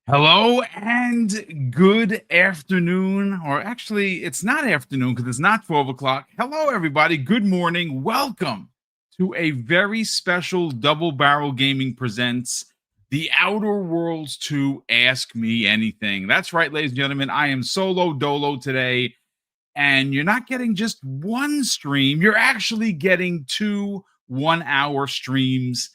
Hello and good afternoon, or actually, it's not afternoon because it's not 12 o'clock. Hello, everybody. Good morning. Welcome to a very special Double Barrel Gaming presents The Outer Worlds to Ask Me Anything. That's right, ladies and gentlemen. I am solo dolo today, and you're not getting just one stream, you're actually getting two 1 hour streams.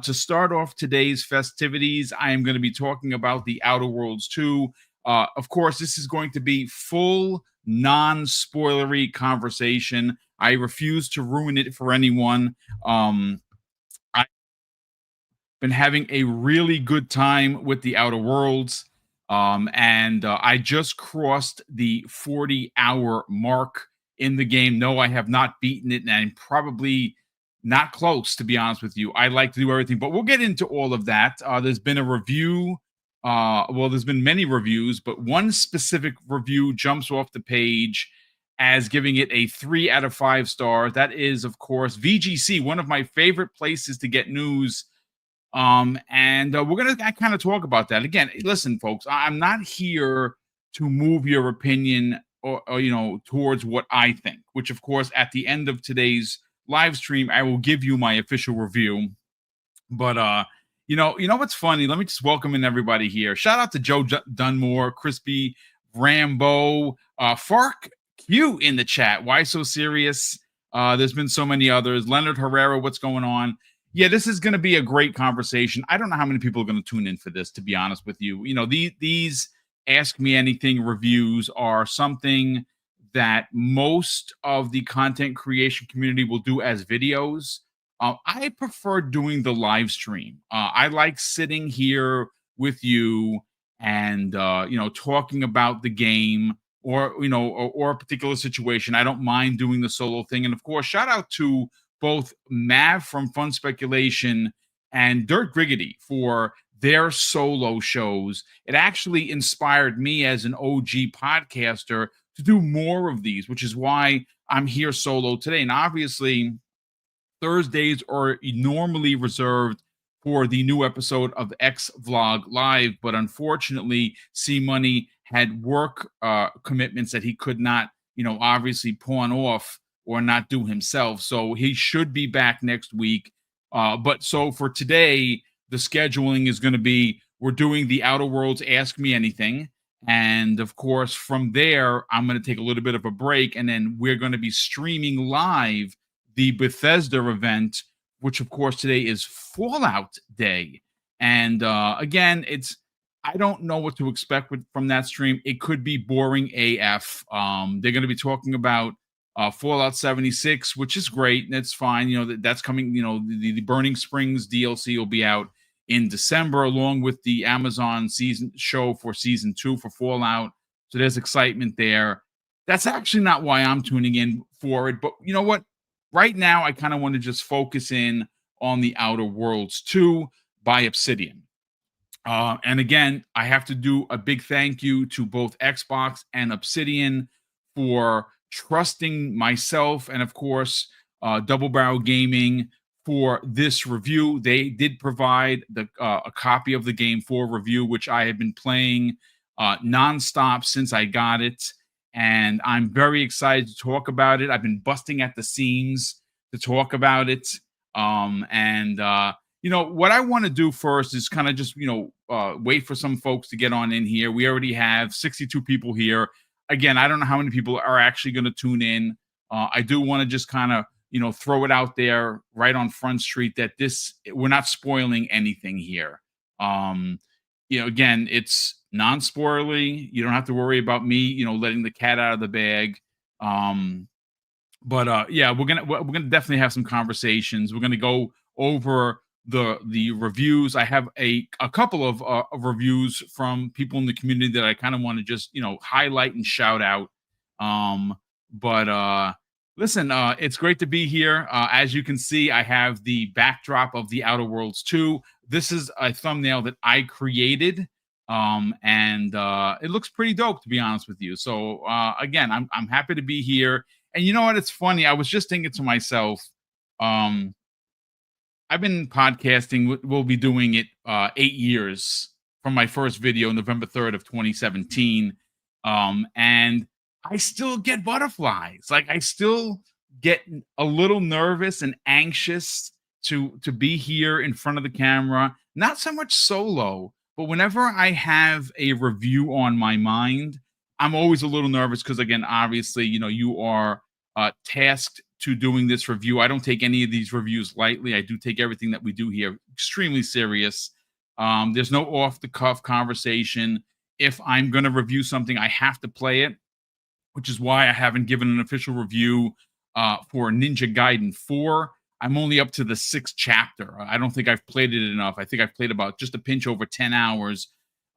To start off today's festivities, I am going to be talking about the Outer Worlds 2. Of course, this is going to be full, non spoilery conversation. I refuse to ruin it for anyone. I've been having a really good time with the Outer Worlds. And I just crossed the 40-hour mark in the game. No, I have not beaten it, and I'm probably not close, to be honest with you. I like to do everything, but we'll get into all of that. There's been a review. Well, there's been many reviews, but one specific review jumps off the page as giving it a 3 out of 5 stars. That is, of course, VGC, one of my favorite places to get news, and we're going to kind of talk about that. Again, listen, folks, I'm not here to move your opinion or towards what I think, which, of course, at the end of today's live stream, I will give you my official review. But, you know what's funny? Let me just welcome in everybody here. Shout out to Joe Dunmore, Crispy, Rambo, Fark Q in the chat. Why so serious? There's been so many others. Leonard Herrera, what's going on? Yeah, this is going to be a great conversation. I don't know how many people are going to tune in for this, to be honest with you. These Ask Me Anything reviews are something that most of the content creation community will do as videos. I prefer doing the live stream. I like sitting here with you and talking about the game or a particular situation. I don't mind doing the solo thing. And of course, shout out to both Mav from Fun Speculation and Dirt Griggity for their solo shows. It actually inspired me as an OG podcaster to do more of these, which is why I'm here solo today. And obviously, Thursdays are normally reserved for the new episode of X Vlog Live, but unfortunately, C Money had work commitments that he could not, obviously pawn off or not do himself. So he should be back next week. But so for today, the scheduling is going to be we're doing the Outer Worlds Ask Me Anything. And of course, from there, I'm going to take a little bit of a break, and then we're going to be streaming live the Bethesda event, which of course today is Fallout Day. And again, I don't know what to expect from that stream. It could be boring AF. They're going to be talking about Fallout 76, which is great. That's fine. That's coming. The Burning Springs DLC will be out in December, along with the Amazon season show for season 2 for Fallout. So there's excitement there. That's actually not why I'm tuning in for it. But you know what? Right now, I kind of want to just focus in on the Outer Worlds 2 by Obsidian. And again, I have to do a big thank you to both Xbox and Obsidian for trusting myself and, of course, Double Barrel Gaming for this review. They did provide a copy of the game for review, which I have been playing nonstop since I got it. And I'm very excited to talk about it. I've been busting at the seams to talk about it. What I want to do first is kind of just, wait for some folks to get on in here. We already have 62 people here. Again, I don't know how many people are actually going to tune in. I do want to just kind of, throw it out there right on Front Street that we're not spoiling anything here. Again, it's non-spoilery. You don't have to worry about me, letting the cat out of the bag. Yeah, we're gonna definitely have some conversations. We're gonna go over the reviews. I have a couple of reviews from people in the community that I kind of want to just highlight and shout out. Listen, it's great to be here. As you can see, I have the backdrop of the Outer Worlds 2. This is a thumbnail that I created, and it looks pretty dope, to be honest with you. So again, I'm happy to be here. And you know what? It's funny. I was just thinking to myself, I've been podcasting. We'll be doing it 8 years from my first video, November 3rd of 2017. And I still get butterflies. Like I still get a little nervous and anxious to be here in front of the camera. Not so much solo, but whenever I have a review on my mind, I'm always a little nervous because, again, obviously, you are tasked to doing this review. I don't take any of these reviews lightly. I do take everything that we do here extremely serious. There's no off the cuff conversation. If I'm going to review something, I have to play it, which is why I haven't given an official review for Ninja Gaiden 4. I'm only up to the 6th chapter. I don't think I've played it enough. I think I've played about just a pinch over 10 hours.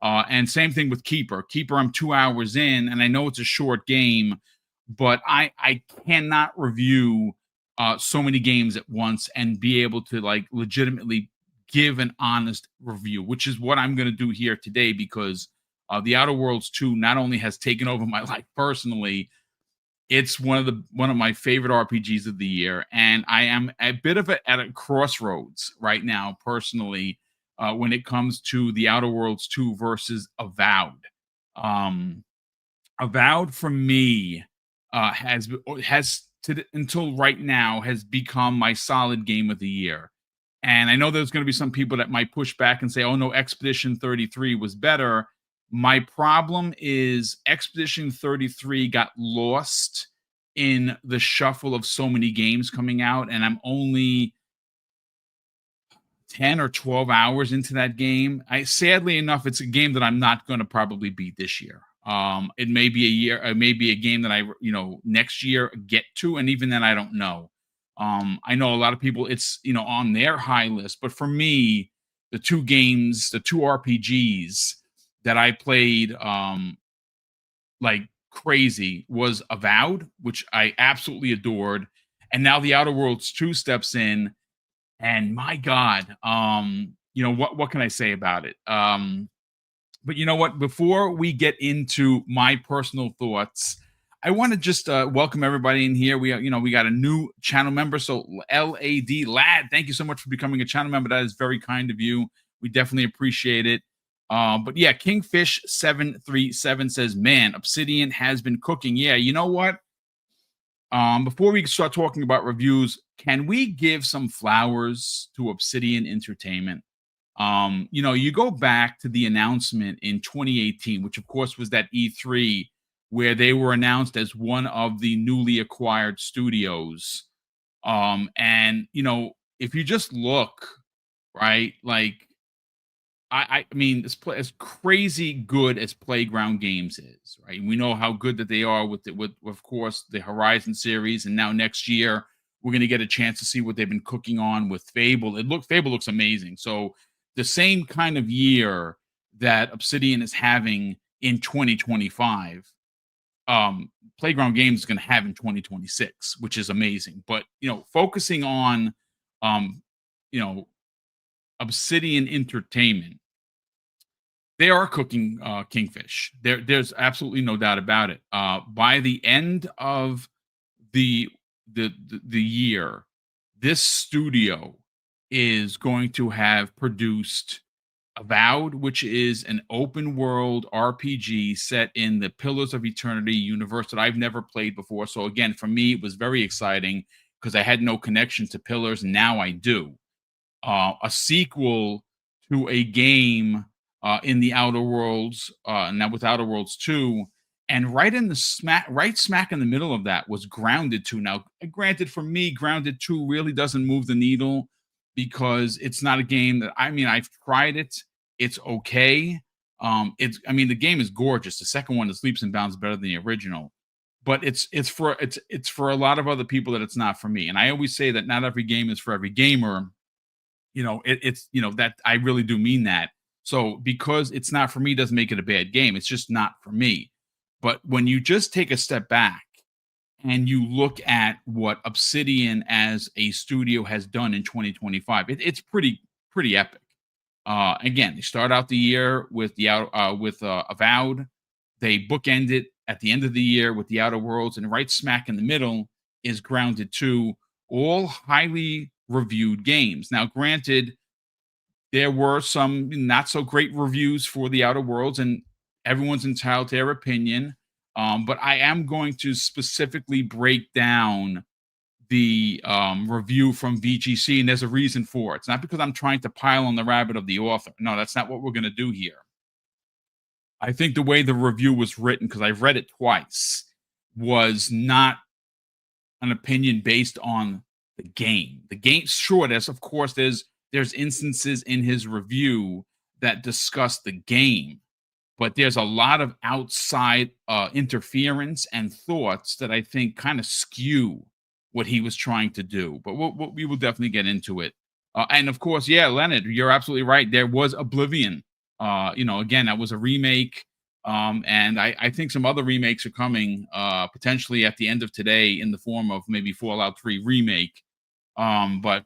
And same thing with Keeper. Keeper, I'm 2 hours in, and I know it's a short game, but I cannot review so many games at once and be able to like legitimately give an honest review, which is what I'm going to do here today, because The Outer Worlds 2 not only has taken over my life personally, it's one of my favorite RPGs of the year, and I am a bit of at a crossroads right now personally when it comes to The Outer Worlds 2 versus Avowed. Avowed for me has until right now has become my solid game of the year. And I know there's going to be some people that might push back and say, "Oh no, Expedition 33 was better." My problem is Expedition 33 got lost in the shuffle of so many games coming out, and I'm only 10 or 12 hours into that game. Sadly enough, it's a game that I'm not going to probably beat this year. It may be a year, it may be a game that I, next year get to, and even then I don't know. I know a lot of people, it's, on their high list, but for me, the two RPGs that I played like crazy was Avowed, which I absolutely adored, and now The Outer Worlds 2 steps in, and my God, what can I say about it? But you know what? Before we get into my personal thoughts, I want to just welcome everybody in here. We got a new channel member. So Lad, thank you so much for becoming a channel member. That is very kind of you. We definitely appreciate it. But yeah, Kingfish737 says, "Man, Obsidian has been cooking." Yeah, you know what? Before we start talking about reviews, can we give some flowers to Obsidian Entertainment? You go back to the announcement in 2018, which of course was that E3 where they were announced as one of the newly acquired studios. And if you just look, right, like I mean, as crazy good as Playground Games is, right? We know how good that they are with of course the Horizon series, and now next year we're going to get a chance to see what they've been cooking on with Fable. Fable looks amazing. So the same kind of year that Obsidian is having in 2025, Playground Games is going to have in 2026, which is amazing. But focusing on Obsidian Entertainment, they are cooking Kingfish. There's absolutely no doubt about it. By the end of the year, this studio is going to have produced Avowed, which is an open world RPG set in the Pillars of Eternity universe that I've never played before. So again, for me, it was very exciting because I had no connection to Pillars, and now I do. A sequel to a game in the Outer Worlds, now with Outer Worlds 2, and right smack in the middle of that was Grounded 2. Now, granted, for me, Grounded 2 really doesn't move the needle because it's not a game that, I've tried it. It's okay. The game is gorgeous. The second one is leaps and bounds better than the original, but it's for a lot of other people that it's not for me. And I always say that not every game is for every gamer. That I really do mean that. So because it's not for me doesn't make it a bad game. It's just not for me. But when you just take a step back and you look at what Obsidian as a studio has done in 2025, it's pretty epic. Again, they start out the year with Avowed. They bookend it at the end of the year with the Outer Worlds, and right smack in the middle is Grounded 2, all highly reviewed games. Now, granted, there were some not so great reviews for the Outer Worlds, and everyone's entitled to their opinion. But I am going to specifically break down the review from VGC, and there's a reason for it. It's not because I'm trying to pile on the rabbit of the author. No, that's not what we're going to do here. I think the way the review was written, because I've read it twice, was not an opinion based on the game. The game, sure, of course, there's instances in his review that discuss the game, but there's a lot of outside interference and thoughts that I think kind of skew what he was trying to do. But we will definitely get into it. And of course, yeah, Leonard, you're absolutely right. There was Oblivion. Again, that was a remake. And I think some other remakes are coming potentially at the end of today in the form of maybe Fallout 3 remake. But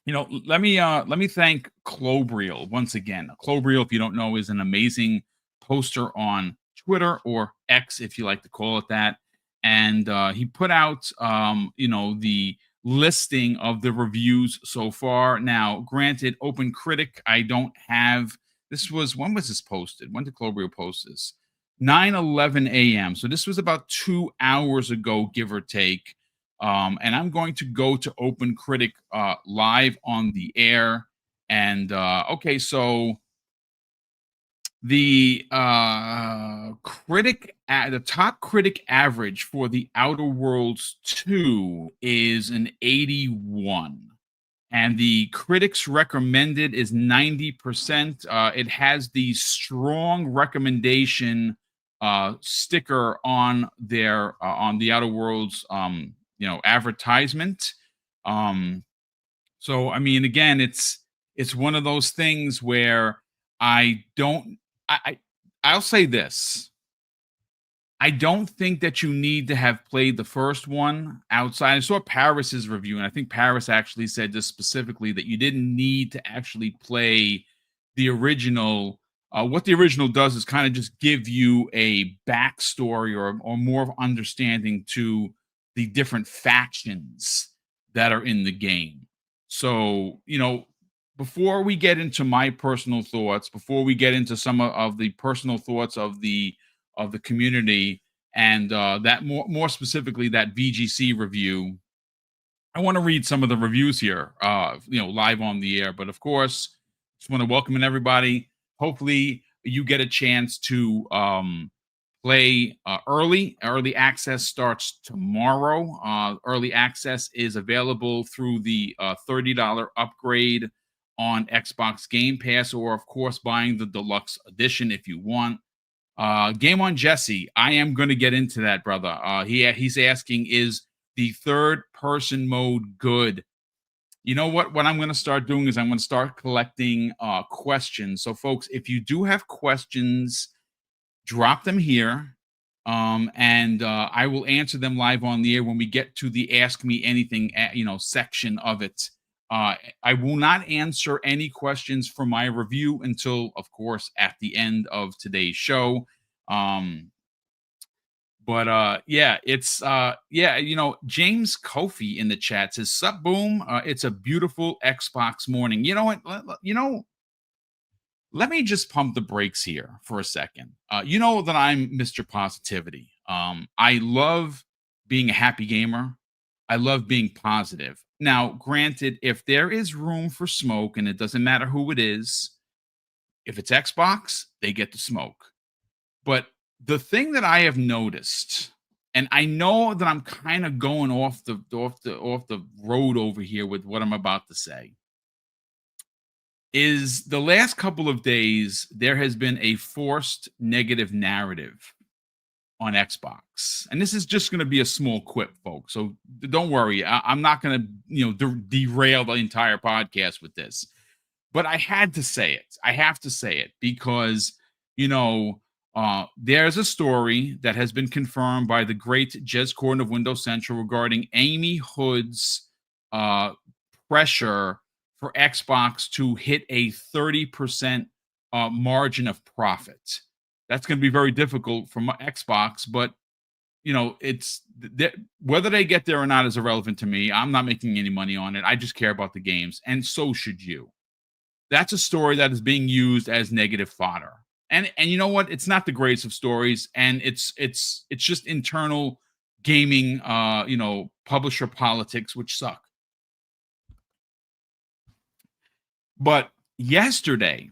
let me thank Clobriel once again. Clobriel, if you don't know, is an amazing poster on Twitter, or X, if you like to call it that. And he put out the listing of the reviews so far. Now, granted, Open Critic, I don't have. This was, when was this posted? When did Clobriel post this? 9:11 a.m. So this was about 2 hours ago, give or take. And I'm going to go to Open Critic live on the air. And okay, so the the top critic average for the Outer Worlds 2 is an 81. And the critics recommended is 90%. It has the strong recommendation sticker on their on the Outer Worlds advertisement. So I mean, again, it's one of those things where I'll say this. I don't think that you need to have played the first one outside. I saw Paris's review, and I think Paris actually said this specifically, that you didn't need to actually play the original. What the original does is kind of just give you a backstory or more of understanding to the different factions that are in the game. So, before we get into my personal thoughts, before we get into some of the personal thoughts of the community, and that more specifically that VGC review, I want to read some of the reviews here, live on the air. But of course, just want to welcome everybody. Hopefully, you get a chance to play early. Early access starts tomorrow. Early access is available through the $30 upgrade on Xbox Game Pass, or of course buying the deluxe edition if you want. Game on Jesse, I am going to get into that, brother. He's asking, is the third person mode good? You know what I'm going to start doing is I'm going to start collecting questions. So folks, if you do have questions, drop them here, and I will answer them live on the air when we get to the Ask Me Anything section of it. I will not answer any questions for my review until, of course, at the end of today's show. It's James Kofi in the chat says, "Sup, Boom? It's a beautiful Xbox morning." You know what? Let me just pump the brakes here for a second. You know that I'm Mr. Positivity. I love being a happy gamer. I love being positive. Now, granted, if there is room for smoke, and it doesn't matter who it is, if it's Xbox, they get the smoke. But the thing that I have noticed, and I know that I'm kind of going off the road over here with what I'm about to say, is the last couple of days there has been a forced negative narrative on Xbox. And this is just going to be a small quip, folks. So don't worry. I'm not going to, derail the entire podcast with this. But I had to say it. I have to say it because, there's a story that has been confirmed by the great Jez Corden of Windows Central regarding Amy Hood's pressure for Xbox to hit a 30% margin of profit. That's going to be very difficult for Xbox, but it's whether they get there or not is irrelevant to me. I'm not making any money on it. I just care about the games, and so should you. That's a story that is being used as negative fodder. And you know what? It's not the greatest of stories, and it's just internal gaming, publisher politics, which suck. But yesterday,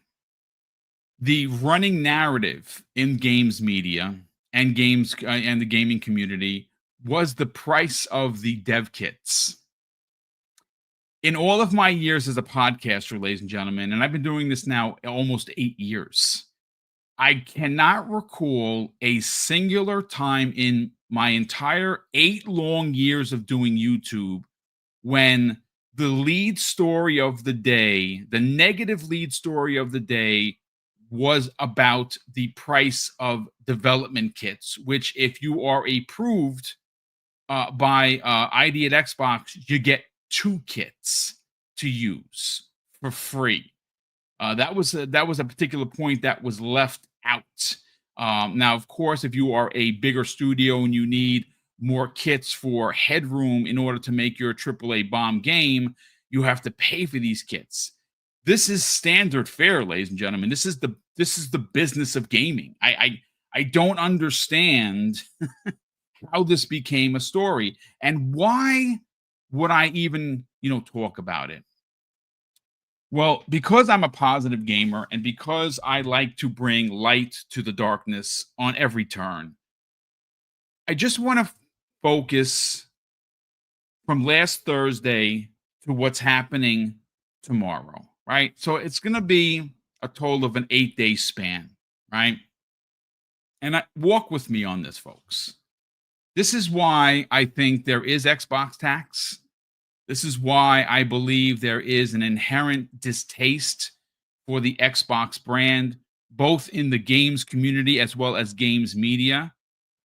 the running narrative in games media and games and the gaming community was the price of the dev kits. In all of my years as a podcaster, ladies and gentlemen, and I've been doing this now almost 8 years, I cannot recall a singular time in my entire 8 long years of doing YouTube when the lead story of the day, the negative lead story of the day, was about the price of development kits, which, if you are approved by ID at Xbox, you get 2 kits to use for free. That was a particular point that was left out. Now, of course, if you are a bigger studio and you need more kits for headroom in order to make your AAA bomb game, you have to pay for these kits. This is standard fare, ladies and gentlemen. This is the business of gaming. I don't understand how this became a story, and why would I even talk about it. Well, because I'm a positive gamer and because I like to bring light to the darkness on every turn, I just want to focus from last Thursday to what's happening tomorrow, right? So it's going to be a total of an 8-day span, right? And walk with me on this, folks. This is why I think there is Xbox tax. This is why I believe there is an inherent distaste for the Xbox brand, both in the games community as well as games media,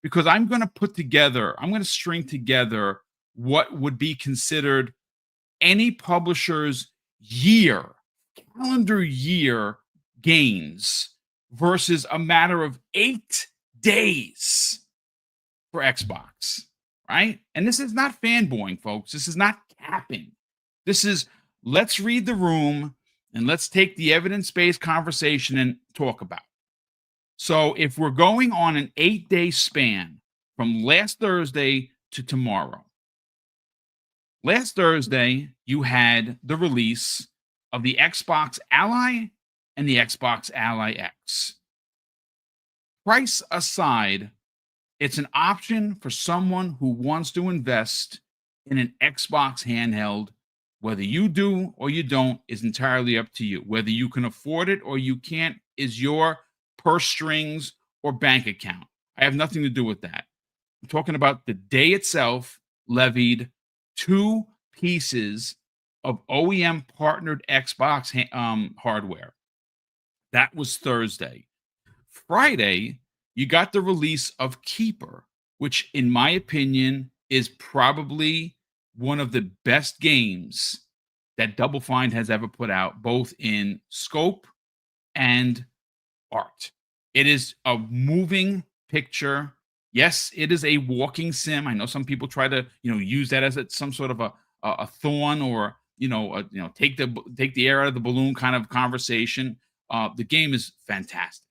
because I'm going to string together what would be considered any publisher's calendar year gains versus a matter of 8 days for Xbox, right? And this is not fanboying, folks. This is not capping. This is, let's read the room and let's take the evidence-based conversation and talk about it. So if we're going on an 8-day span from last Thursday to tomorrow, last Thursday, you had the release of the Xbox Ally and the Xbox Ally X. Price aside, it's an option for someone who wants to invest in an Xbox handheld. Whether you do or you don't is entirely up to you. Whether you can afford it or you can't is your purse strings or bank account. I have nothing to do with that. I'm talking about the day itself levied 2 pieces of OEM partnered Xbox hardware. That was Thursday. Friday, you got the release of Keeper, which, in my opinion, is probably one of the best games that Double Fine has ever put out, both in scope and art. It is a moving picture. Yes, it is a walking sim. I know some people try to, use that as some sort of a thorn, or take the air out of the balloon kind of conversation. The game is fantastic.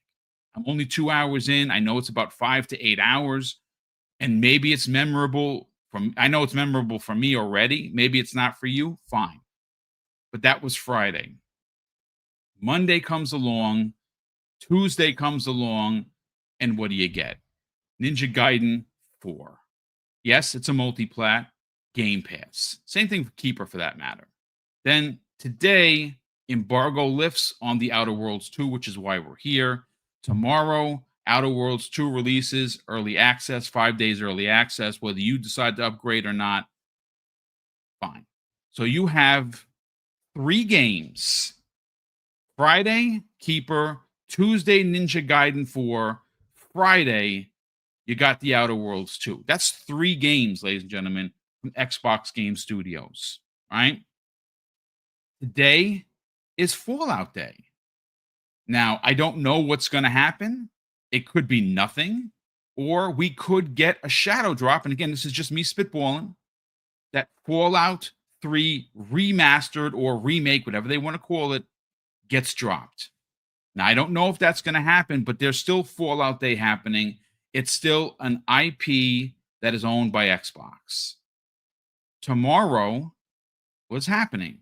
I'm only 2 hours in. I know it's about 5 to 8 hours, and maybe it's memorable I know it's memorable for me already. Maybe it's not for you. Fine. But that was Friday. Monday comes along. Tuesday comes along. And what do you get? Ninja Gaiden 4. Yes, it's a multi-plat. Game Pass. Same thing for Keeper, for that matter. Then today, embargo lifts on the Outer Worlds 2, which is why we're here. Tomorrow, Outer Worlds 2 releases, early access, 5 days early access. Whether you decide to upgrade or not, fine. So you have 3 games. Friday, Keeper. Tuesday, Ninja Gaiden 4. Friday, you got the Outer Worlds 2. That's 3 games, ladies and gentlemen, from Xbox Game Studios. All right? Today is Fallout Day. Now, I don't know what's going to happen. It could be nothing, or we could get a shadow drop. And again, this is just me spitballing, that Fallout 3 remastered or remake, whatever they want to call it, gets dropped. Now, I don't know if that's going to happen, but there's still Fallout Day happening. It's still an IP that is owned by Xbox. Tomorrow, what's happening?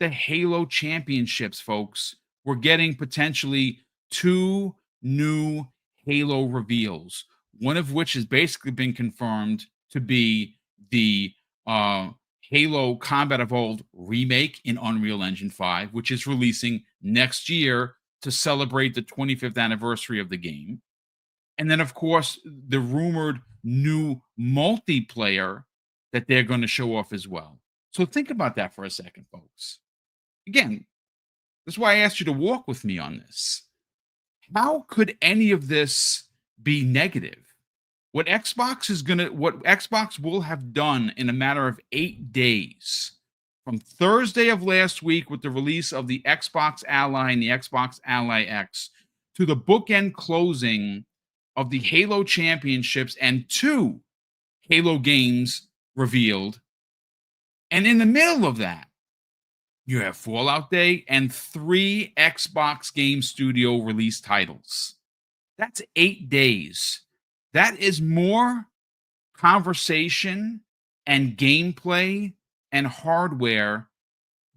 The Halo Championships, folks. We're getting potentially 2 new Halo reveals, one of which has basically been confirmed to be the Halo Combat Evolved remake in Unreal Engine 5, which is releasing next year to celebrate the 25th anniversary of the game. And then, of course, the rumored new multiplayer that they're going to show off as well. So think about that for a second, folks. Again, that's why I asked you to walk with me on this. How could any of this be negative? What Xbox will have done in a matter of 8 days, from Thursday of last week with the release of the Xbox Ally and the Xbox Ally X, to the bookend closing of the Halo Championships and 2 Halo games revealed. And in the middle of that, you have Fallout Day and 3 Xbox Game Studio release titles. That's 8 days. That is more conversation and gameplay and hardware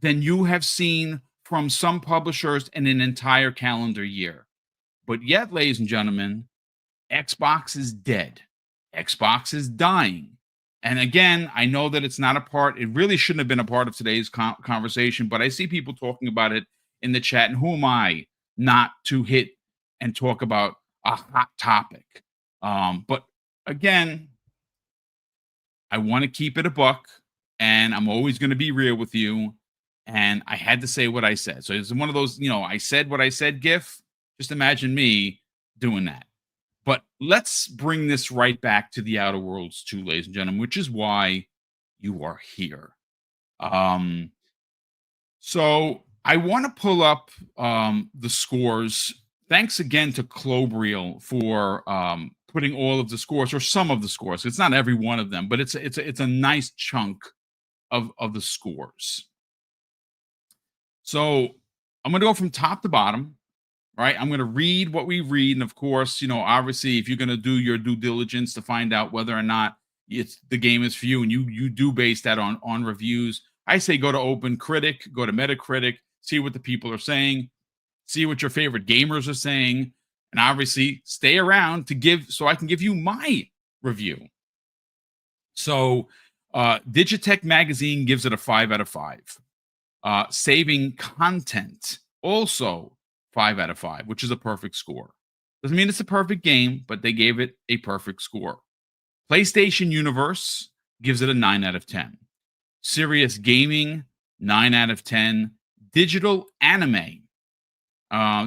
than you have seen from some publishers in an entire calendar year. But yet, ladies and gentlemen, Xbox is dead. Xbox is dying. And again, I know that it's not a part, it really shouldn't have been a part of today's conversation, but I see people talking about it in the chat. And who am I not to hit and talk about a hot topic? But again, I want to keep it a buck, and I'm always going to be real with you. And I had to say what I said. So it's one of those, I said what I said gif. Just imagine me doing that. But let's bring this right back to the Outer Worlds too, ladies and gentlemen, which is why you are here. So I want to pull up the scores. Thanks again to Clobriel for putting all of the scores, or some of the scores. It's not every one of them, but it's a nice chunk of the scores. So I'm going to go from top to bottom. Right, I'm going to read what we read, and of course, obviously, if you're going to do your due diligence to find out whether or not the game is for you, and you do base that on reviews, I say go to OpenCritic, go to Metacritic, see what the people are saying, see what your favorite gamers are saying, and obviously stay around so I can give you my review. So, Digitech Magazine gives it a 5 out of 5. Saving Content also 5 out of 5, which is a perfect score. Doesn't mean it's a perfect game, but they gave it a perfect score. PlayStation Universe gives it a 9 out of 10. Serious Gaming, 9 out of 10. Digital Anime,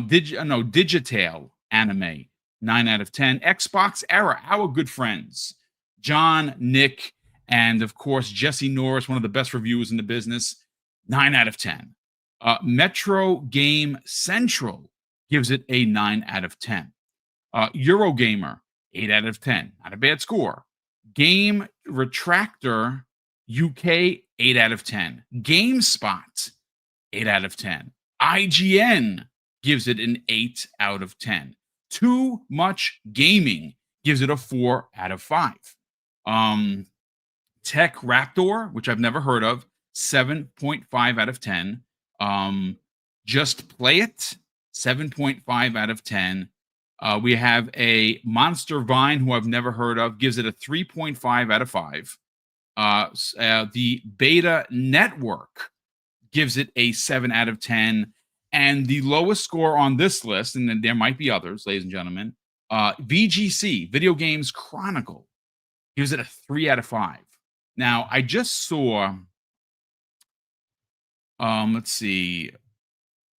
Digital Anime, 9 out of 10. Xbox Era, our good friends, John, Nick, and of course, Jesse Norris, one of the best reviewers in the business, 9 out of 10. Metro Game Central gives it a 9 out of 10. Eurogamer, 8 out of 10. Not a bad score. Game Retractor UK, 8 out of 10. GameSpot, 8 out of 10. IGN gives it an 8 out of 10. Too Much Gaming gives it a 4 out of 5. Tech Raptor, which I've never heard of, 7.5 out of 10. Just Play It, 7.5 out of 10. We have a Monster Vine, who I've never heard of, gives it a 3.5 out of 5. The Beta Network gives it a 7 out of 10. And the lowest score on this list, and then there might be others, ladies and gentlemen, VGC, Video Games Chronicle, gives it a 3 out of 5. Now, I just saw, let's see,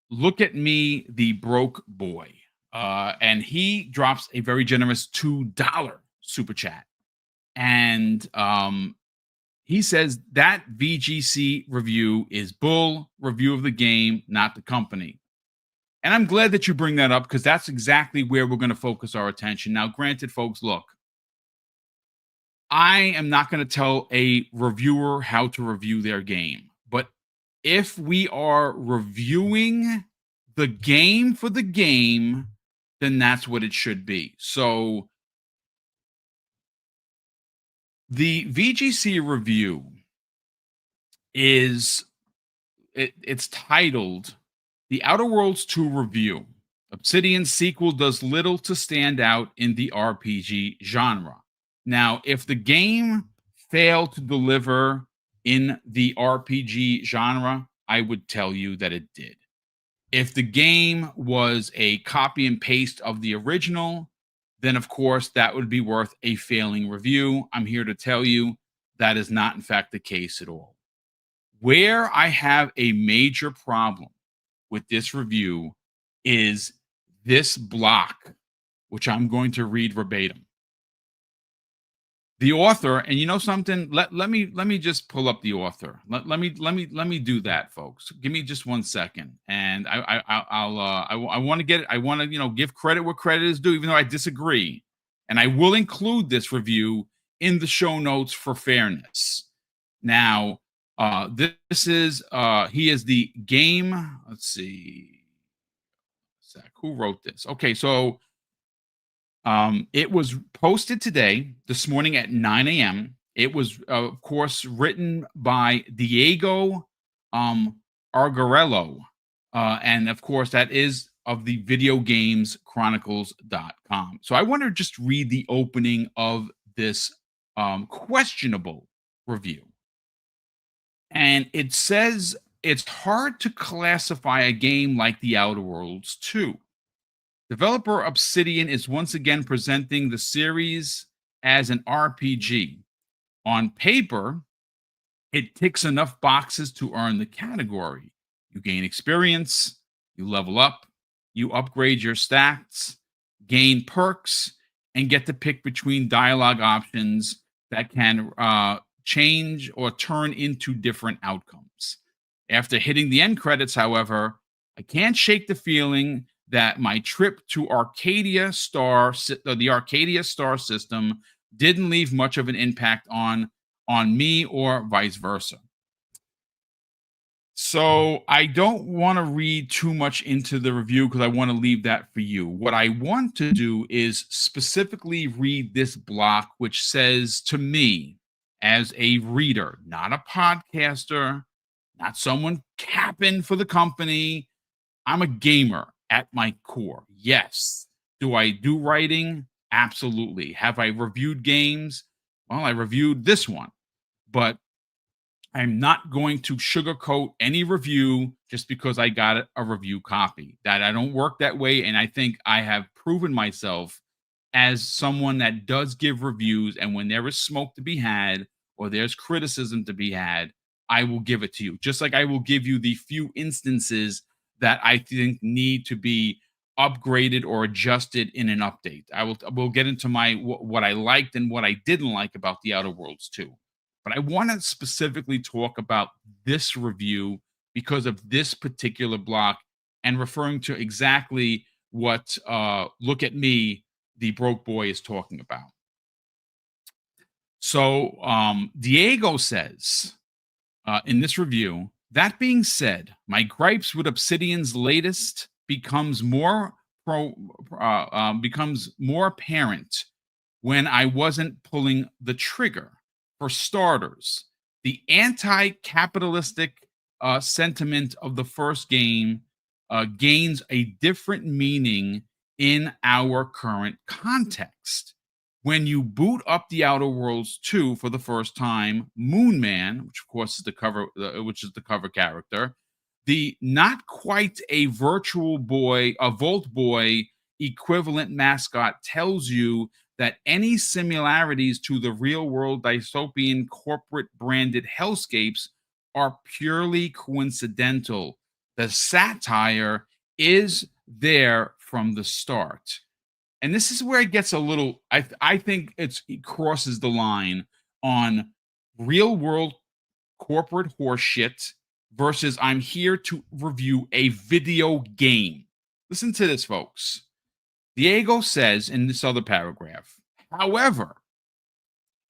Look at Me, the Broke Boy. And he drops a very generous $2 super chat. And he says that VGC review is bull, review of the game, not the company. And I'm glad that you bring that up, because that's exactly where we're going to focus our attention. Now, granted, folks, look, I am not going to tell a reviewer how to review their game. But if we are reviewing the game for the game, then that's what it should be. So the VGC review is it's titled The Outer Worlds 2 Review. Obsidian's sequel does little to stand out in the RPG genre. Now, if the game failed to deliver in the RPG genre, I would tell you that it did. If the game was a copy and paste of the original, then of course that would be worth a failing review. I'm here to tell you that is not, in fact, the case at all. Where I have a major problem with this review is this block, which I'm going to read verbatim. The author, and you know something, let me just pull up the author. Let me do that, folks. Give me just 1 second, and I want to get it. I want to give credit where credit is due, even though I disagree, and I will include this review in the show notes for fairness. Now, this is he is the game. Let's see, who wrote this? Okay, so it was posted today, this morning at 9 a.m. It was, of course, written by Diego Argarello. And of course, that is of the videogameschronicles.com. So I want to just read the opening of this questionable review. And it says it's hard to classify a game like The Outer Worlds 2. Developer Obsidian is once again presenting the series as an RPG. On paper, it ticks enough boxes to earn the category. You gain experience, you level up, you upgrade your stats, gain perks, and get to pick between dialogue options that can change or turn into different outcomes. After hitting the end credits, however, I can't shake the feeling that my trip to the Arcadia Star system didn't leave much of an impact on me or vice versa. So I don't want to read too much into the review because I want to leave that for you. What I want to do is specifically read this block, which says to me, as a reader, not a podcaster, not someone capping for the company, I'm a gamer at my core. Yes. Do I do writing? Absolutely. Have I reviewed games? Well, I reviewed this one, but I'm not going to sugarcoat any review just because I got a review copy. That I don't work that way. And I think I have proven myself as someone that does give reviews. And when there is smoke to be had or there's criticism to be had, I will give it to you. Just like I will give you the few instances that I think need to be upgraded or adjusted in an update. We'll get into what I liked and what I didn't like about the Outer Worlds 2. But I want to specifically talk about this review because of this particular block and referring to exactly what Look at Me, the broke boy, is talking about. So Diego says in this review, that being said, my gripes with Obsidian's latest becomes more apparent when I wasn't pulling the trigger. For starters, the anti-capitalistic sentiment of the first game gains a different meaning in our current context. When you boot up the Outer Worlds 2 for the first time, Moon Man, which of course is the cover character, the not quite a virtual boy, a Volt Boy equivalent mascot tells you that any similarities to the real world dystopian corporate branded hellscapes are purely coincidental. The satire is there from the start. And this is where it gets a little, I think it crosses the line on real world corporate horseshit versus I'm here to review a video game. Listen to this, folks. Diego says in this other paragraph, however,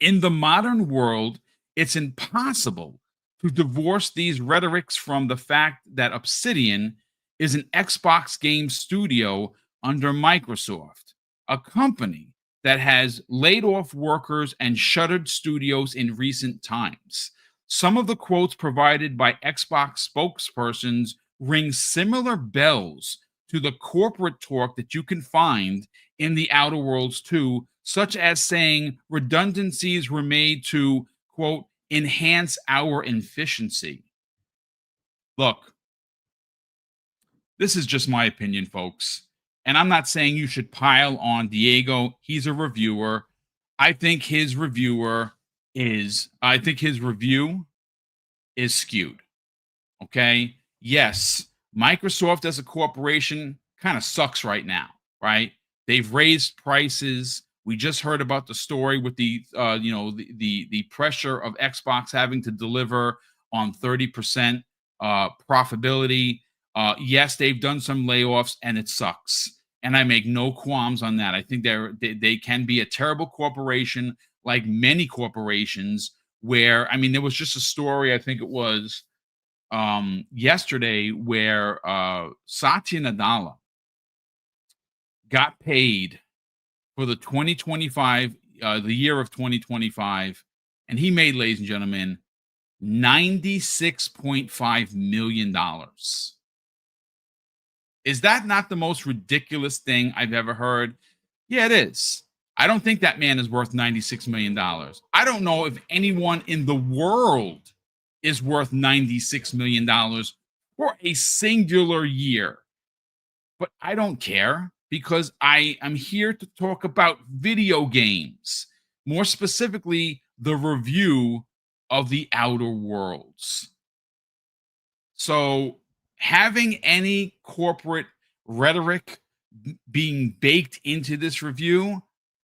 in the modern world, it's impossible to divorce these rhetorics from the fact that Obsidian is an Xbox game studio under Microsoft, a company that has laid off workers and shuttered studios in recent times. Some of the quotes provided by Xbox spokespersons ring similar bells to the corporate talk that you can find in the Outer Worlds 2, such as saying redundancies were made to, quote, enhance our efficiency. Look, this is just my opinion, folks. And I'm not saying you should pile on Diego. He's a reviewer. I think his review is skewed. Okay. Yes, Microsoft as a corporation kind of sucks right now, right? They've raised prices. We just heard about the story with the pressure of Xbox having to deliver on 30% profitability. Yes, they've done some layoffs and it sucks. And I make no qualms on that. I think they can be a terrible corporation, like many corporations, where, I mean, there was just a story, I think it was yesterday, where Satya Nadella got paid for the 2025, the year of 2025, and he made, ladies and gentlemen, $96.5 million. Is that not the most ridiculous thing I've ever heard? Yeah, it is. I don't think that man is worth $96 million. I don't know if anyone in the world is worth $96 million for a singular year. But I don't care, because I am here to talk about video games, more specifically, the review of the Outer Worlds. So, having any corporate rhetoric being baked into this review,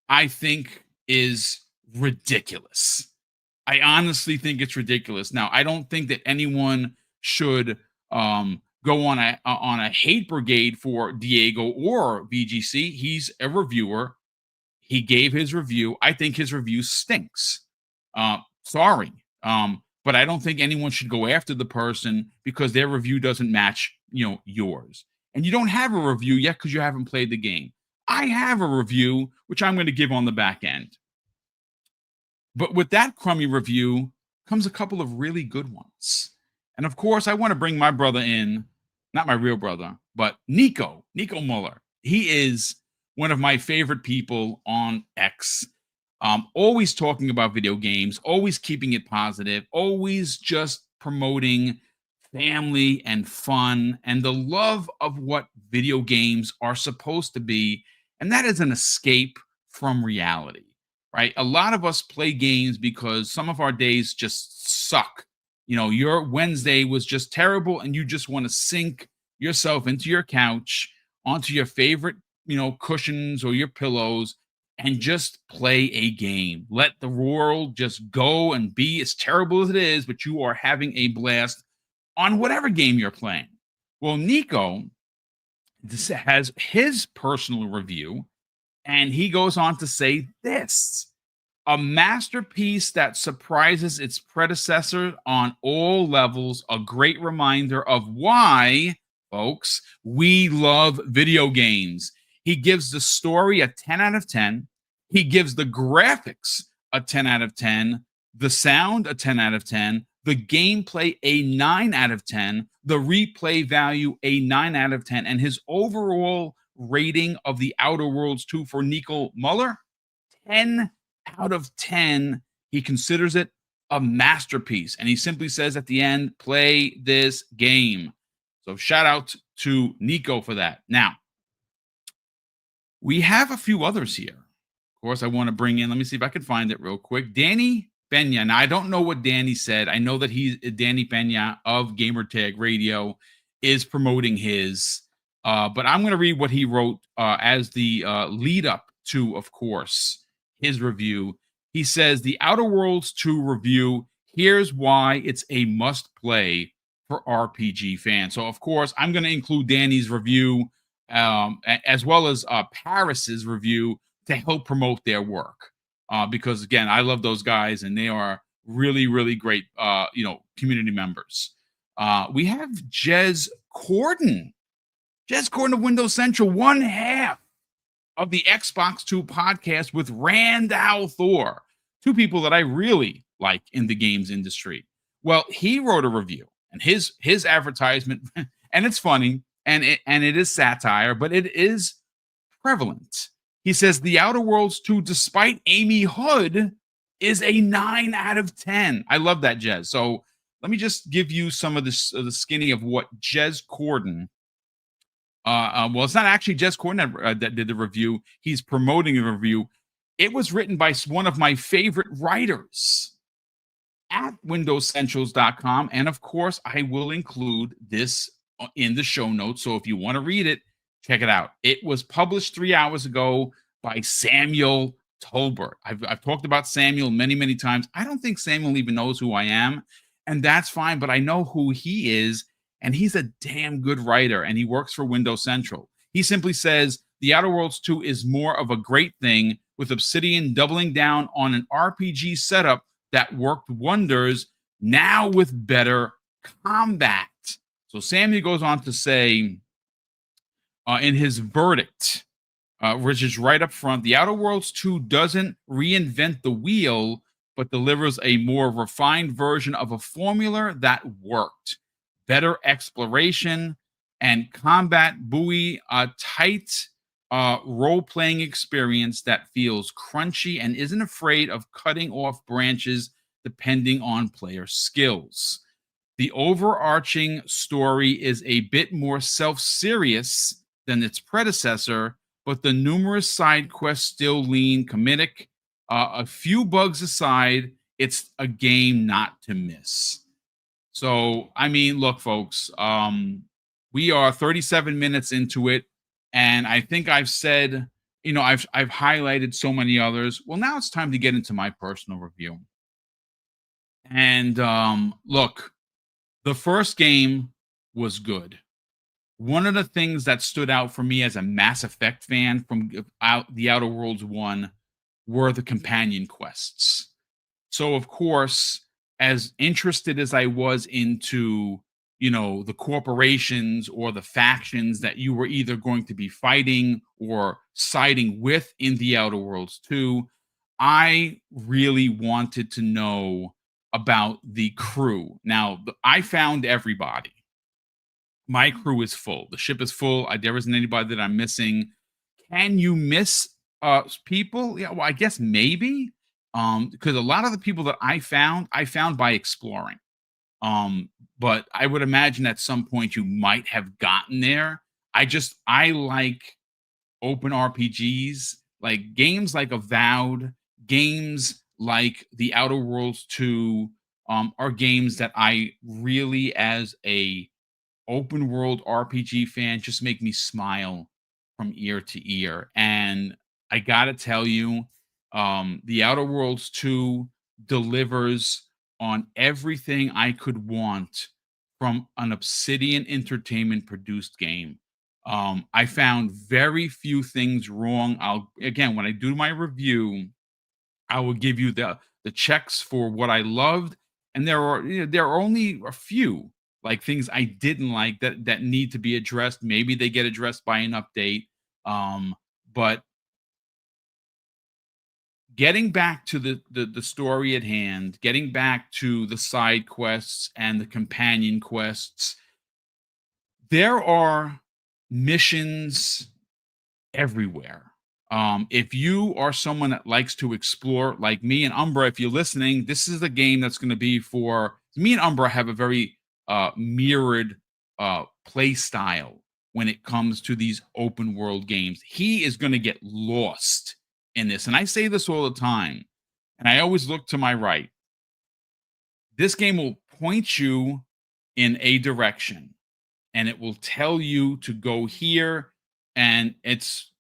I think is ridiculous. I honestly think it's ridiculous. Now, I don't think that anyone should go on a hate brigade for Diego or VGC. He's a reviewer. He gave his review. I think his review stinks. Sorry. But I don't think anyone should go after the person because their review doesn't match, yours. And you don't have a review yet because you haven't played the game. I have a review, which I'm going to give on the back end. But with that crummy review comes a couple of really good ones. And of course, I want to bring my brother in, not my real brother, but Nico Muller. He is one of my favorite people on X. Always talking about video games, always keeping it positive, always just promoting family and fun and the love of what video games are supposed to be. And that is an escape from reality, right? A lot of us play games because some of our days just suck. Your Wednesday was just terrible and you just want to sink yourself into your couch, onto your favorite, cushions or your pillows, and just play a game. Let the world just go and be as terrible as it is, but you are having a blast on whatever game you're playing. Well, Nico has his personal review, and he goes on to say this: a masterpiece that surprises its predecessor on all levels, a great reminder of why, folks, we love video games. He gives the story a 10 out of 10. He gives the graphics a 10 out of 10, the sound a 10 out of 10, the gameplay a 9 out of 10, the replay value a 9 out of 10, and his overall rating of the Outer Worlds 2 for Nico Muller, 10 out of 10. He considers it a masterpiece. And he simply says at the end, play this game. So shout out to Nico for that. Now, we have a few others here. Of course, I want to bring in, let me see if I can find it real quick. Danny Pena. Now, I don't know what Danny said. I know that Danny Pena of Gamertag Radio is promoting his, but I'm going to read what he wrote as the lead up to, of course, his review. He says, the Outer Worlds 2 review, here's why it's a must play for RPG fans. So, of course, I'm going to include Danny's review as well as Paris's review to help promote their work. Because, again, I love those guys, and they are really, really great, community members. We have Jez Corden Jez Corden of Windows Central, one half of the Xbox 2 podcast with Randall Thor, two people that I really like in the games industry. Well, he wrote a review, and his advertisement, and it's funny, and it is satire, but it is prevalent. He says The Outer Worlds 2, despite Amy Hood, is a 9 out of 10. I love that, Jez. So let me just give you some of this the skinny of what Jez Corden. Well, it's not actually Jez Corden that did the review. He's promoting the review. It was written by one of my favorite writers at windowscentrals.com. And of course, I will include this in the show notes. So if you want to read it, check it out. It was published 3 hours ago by Samuel Tolbert. I've talked about Samuel many, many times. I don't think Samuel even knows who I am, and that's fine, but I know who he is, and he's a damn good writer, and he works for Windows Central. He simply says, The Outer Worlds 2 is more of a great thing, with Obsidian doubling down on an RPG setup that worked wonders, now with better combat. So Samuel goes on to say, in his verdict, which is right up front, The Outer Worlds 2 doesn't reinvent the wheel, but delivers a more refined version of a formula that worked. Better exploration and combat buoy, a tight role-playing experience that feels crunchy and isn't afraid of cutting off branches depending on player skills. The overarching story is a bit more self-serious than its predecessor, but the numerous side quests still lean comedic. A few bugs aside, it's a game not to miss. So, I mean, look, folks, we are 37 minutes into it, and I think I've said, I've highlighted so many others. Well, now it's time to get into my personal review. And look, the first game was good. One of the things that stood out for me as a Mass Effect fan from The Outer Worlds 1 were the companion quests. So, of course, as interested as I was into, the corporations or the factions that you were either going to be fighting or siding with in The Outer Worlds 2, I really wanted to know about the crew. Now, I found everybody. My crew is full. The ship is full. There isn't anybody that I'm missing. Can you miss people? Yeah, well, I guess maybe. Because a lot of the people that I found by exploring. But I would imagine at some point you might have gotten there. I like open RPGs, like games like Avowed, games like The Outer Worlds 2, are games that I really, as a open world RPG fan, just make me smile from ear to ear. And I gotta tell you, The Outer Worlds 2 delivers on everything I could want from an Obsidian Entertainment produced game. I found very few things wrong. When I do my review, I will give you the checks for what I loved, and there are only a few like things I didn't like that need to be addressed. Maybe they get addressed by an update. But getting back to the story at hand, getting back to the side quests and the companion quests, there are missions everywhere. If you are someone that likes to explore, like me and Umbra, if you're listening, this is the game that's going to be for me and Umbra. Have a very mirrored play style when it comes to these open world games. He is going to get lost in this, and I say this all the time, and I always look to my right. This game will point you in a direction, and it will tell you to go here, and it's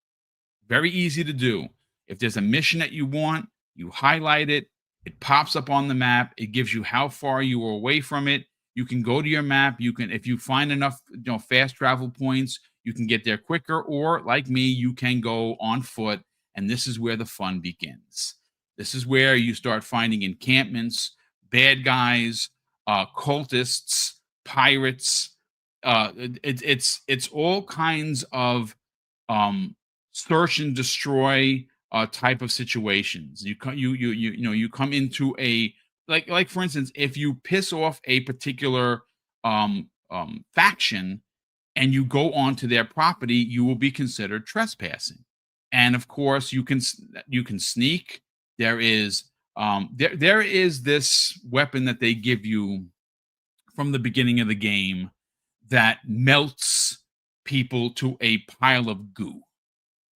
very easy to do. If there's a mission that you want, you highlight it. It pops up on the map. It gives you how far you are away from it. You can go to your map. You can, if you find enough, fast travel points, you can get there quicker. Or like me, you can go on foot. And this is where the fun begins. This is where you start finding encampments, bad guys, cultists, pirates, it's all kinds of um search and destroy type of situations. You come into a, like for instance, if you piss off a particular faction and you go onto their property, you will be considered trespassing. And of course, you can sneak. There is this weapon that they give you from the beginning of the game that melts people to a pile of goo,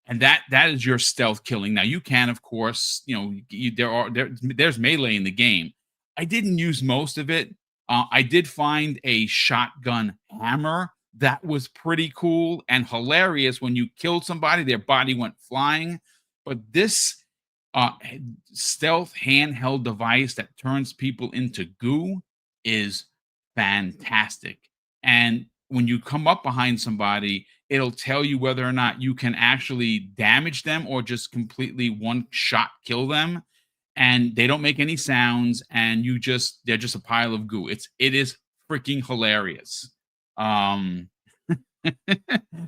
and that is your stealth killing. Now you can, of course, there's melee in the game. I didn't use most of it. I did find a shotgun hammer that was pretty cool and hilarious. When you killed somebody, their body went flying. But this uh, stealth handheld device that turns people into goo is fantastic. And when you come up behind somebody, it'll tell you whether or not you can actually damage them or just completely one shot kill them. And they don't make any sounds, and they're just a pile of goo. It is freaking hilarious. Um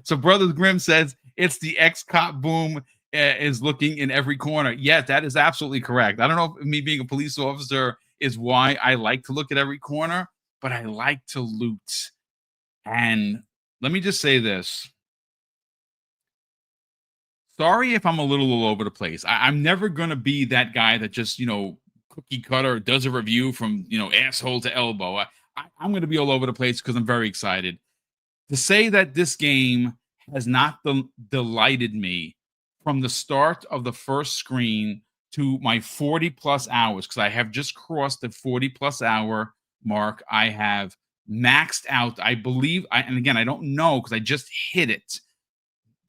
so Brothers Grimm says it's the ex-cop boom is looking in every corner. Yes, that is absolutely correct. I don't know if me being a police officer is why I like to look at every corner, but I like to loot. And let me just say this. Sorry if I'm a little all over the place. I'm never gonna be that guy that just, cookie cutter does a review from, asshole to elbow. I'm gonna be all over the place because I'm very excited. To say that this game has not delighted me from the start of the first screen to my 40 plus hours, because I have just crossed the 40 plus hour mark. I have maxed out, I believe, and again, I don't know because I just hit it.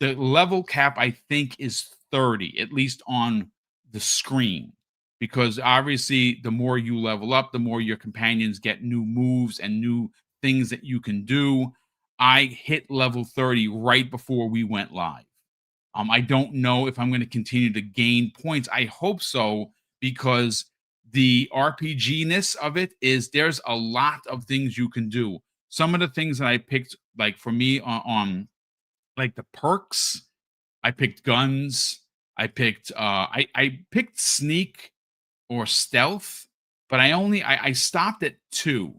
The level cap, I think, is 30, at least on the screen, because obviously the more you level up, the more your companions get new moves and new things that you can do. I hit level 30 right before we went live. I don't know if I'm going to continue to gain points. I hope so, because the RPG-ness of it is there's a lot of things you can do. Some of the things that I picked, like for me on like the perks, I picked guns. I picked sneak or stealth, but I stopped at two.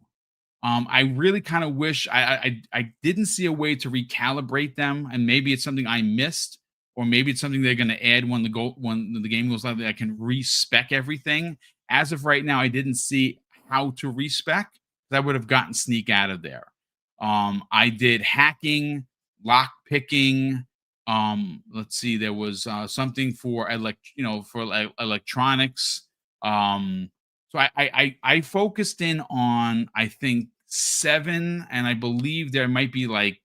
I really kind of wish I didn't see a way to recalibrate them, and maybe it's something I missed, or maybe it's something they're going to add when the game goes live, that I can respec everything. As of right now, I didn't see how to respec. I would have gotten sneak out of there. I did hacking, lock picking. Let's see, there was something for electronics. So I focused in on, I think, 7, and I believe there might be like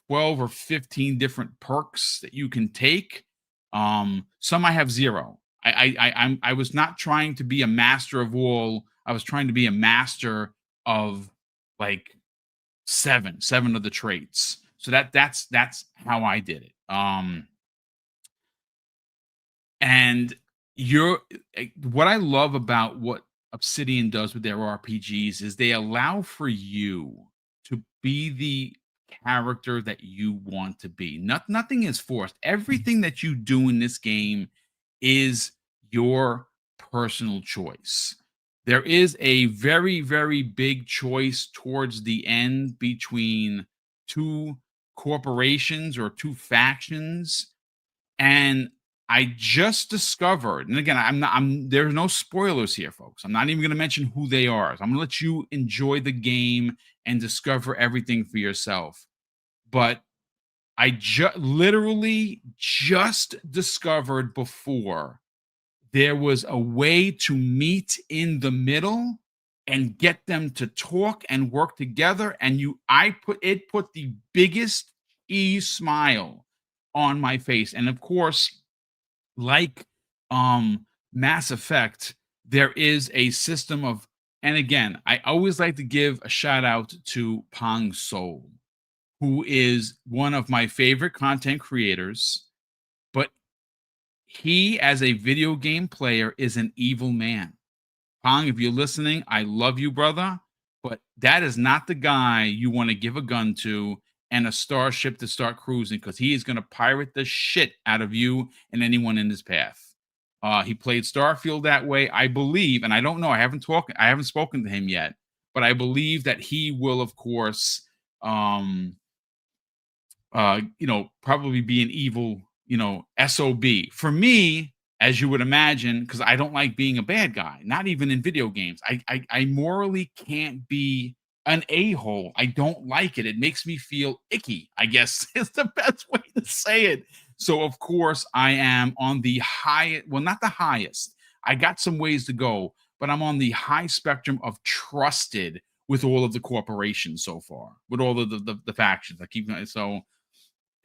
12 or 15 different perks that you can take. Some I have 0. I was not trying to be a master of all. I was trying to be a master of like seven of the traits. So that's how I did it. And what I love about what Obsidian does with their RPGs is they allow for you to be the character that you want to be. Nothing is forced. Everything that you do in this game is your personal choice. There is a very, very big choice towards the end between two corporations or two factions, and I just discovered, and again, there's no spoilers here, folks. I'm not even going to mention who they are. I'm going to let you enjoy the game and discover everything for yourself. But I literally just discovered before there was a way to meet in the middle and get them to talk and work together. And I put the biggest smile on my face. And of course, like Mass Effect, there is a system of, and again, I always like to give a shout out to Pong Soul, who is one of my favorite content creators, but he, as a video game player, is an evil man. Pong, if you're listening, I love you, brother, but that is not the guy you want to give a gun to and a starship to start cruising, because he is going to pirate the shit out of you and anyone in his path. He played Starfield that way, I believe, and I don't know. I haven't spoken to him yet, but I believe that he will, of course, um, probably be an evil, SOB. For me, as you would imagine, because I don't like being a bad guy, not even in video games. I morally can't be an a-hole. I don't like it. It makes me feel icky, I guess is the best way to say it. So of course I am on the high, well, not the highest. I got some ways to go, but I'm on the high spectrum of trusted with all of the corporations so far, with all of the factions. I keep so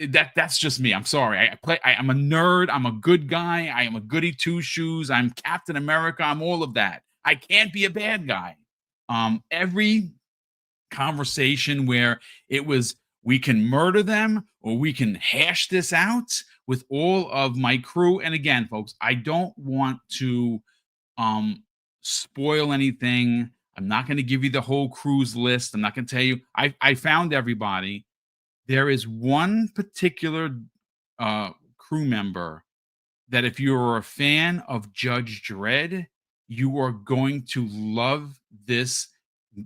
that's just me. I'm sorry. I'm a nerd. I'm a good guy. I am a goody two shoes. I'm Captain America. I'm all of that. I can't be a bad guy. Every conversation where it was, we can murder them or we can hash this out with all of my crew. And again, folks, I don't want to um spoil anything. I'm not going to give you the whole cruise list. I'm not going to tell you. I found everybody. There is one particular crew member that if you're a fan of Judge Dredd, you are going to love this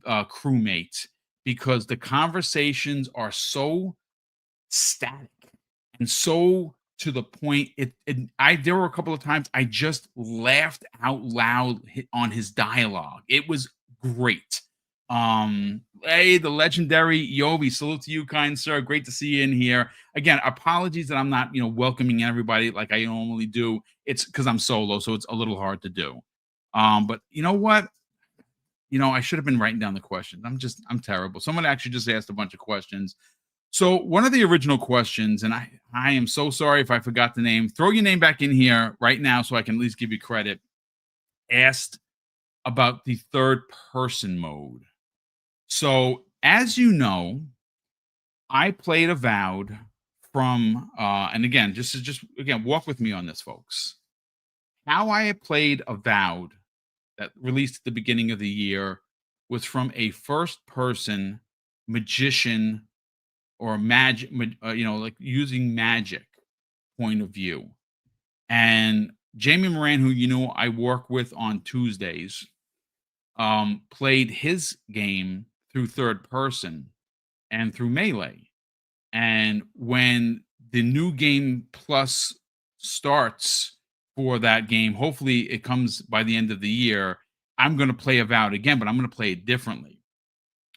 crewmate, because the conversations are so static and so to the point. There were a couple of times I just laughed out loud on his dialogue. It was great. Hey, the legendary Yobi, salute to you, kind sir. Great to see you in here. Again, apologies that I'm not, welcoming everybody like I normally do. It's because I'm solo, so it's a little hard to do. But you know what? I should have been writing down the questions. I'm terrible. Someone actually just asked a bunch of questions. So one of the original questions, and I am so sorry if I forgot the name. Throw your name back in here right now so I can at least give you credit. Asked about the third person mode. So, as you know, I played Avowed from and again, just again, walk with me on this, folks. How I had played Avowed that released at the beginning of the year was from a first person magician or magic, like using magic point of view. And Jamie Moran, who I work with on Tuesdays, played his game through third person and through melee. And when the new game plus starts for that game, hopefully it comes by the end of the year, I'm going to play Avowed again, but I'm going to play it differently.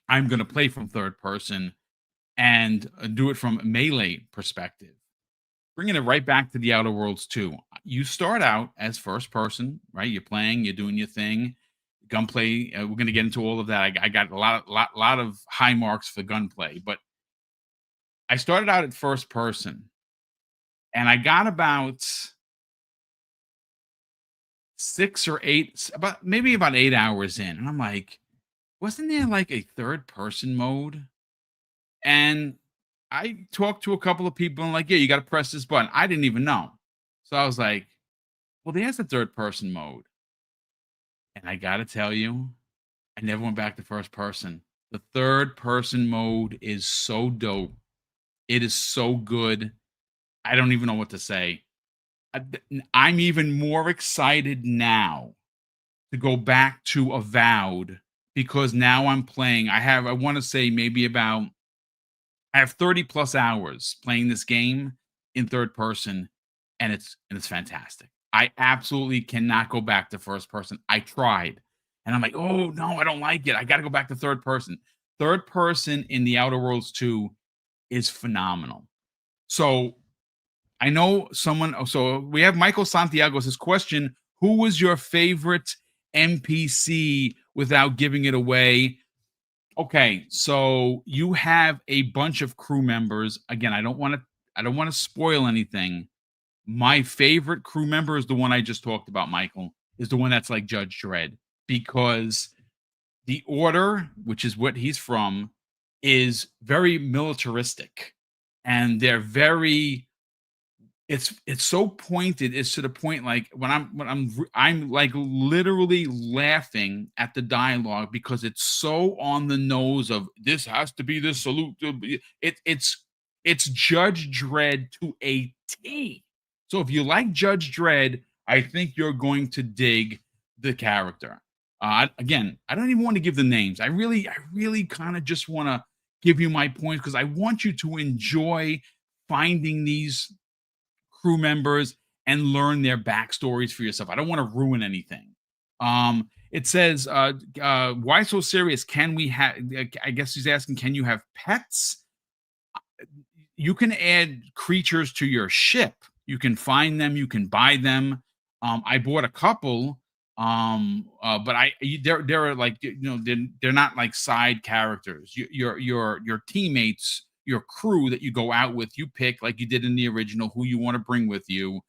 I'm going to play from third person and do it from a melee perspective, bringing it right back to the Outer Worlds 2. You start out as first person, right? You're playing, you're doing your thing. Gunplay, we're going to get into all of that. I got a lot of high marks for gunplay, but I started out at first person and I got about 8 hours in. And I'm like, wasn't there like a third person mode? And I talked to a couple of people and like, yeah, you got to press this button. I didn't even know. So I was like, well, there's a third person mode. And I got to tell you, I never went back to first person. The third person mode is so dope. It is so good. I don't even know what to say. I'm even more excited now to go back to Avowed, because now I'm playing. I want to say maybe about, I have 30 plus hours playing this game in third person, and it's fantastic. I absolutely cannot go back to first person. I tried, and I'm like, oh no, I don't like it. I got to go back to third person. Third person in the Outer Worlds 2 is phenomenal. So I know someone. So we have Michael Santiago's his question: who was your favorite NPC without giving it away? Okay, so you have a bunch of crew members. Again, I don't want to spoil anything. My favorite crew member is the one I just talked about, Michael, is the one that's like Judge Dredd, because the Order, which is what he's from, is very militaristic, and they're very it's so pointed. It's to the point, like I'm like literally laughing at the dialogue because it's so on the nose of this has to be the salute to it's Judge Dredd to a T. So if you like Judge Dredd, I think you're going to dig the character. Again, I don't even want to give the names. I really kind of just want to give you my points because I want you to enjoy finding these crew members and learn their backstories for yourself. I don't want to ruin anything. It says, why so serious? Can we have, I guess he's asking, can you have pets? You can add creatures to your ship. You can find them, you can buy them. I bought a couple, but they're like, they're not like side characters. Your teammates, your crew that you go out with, you pick like you did in the original who you want to bring with you.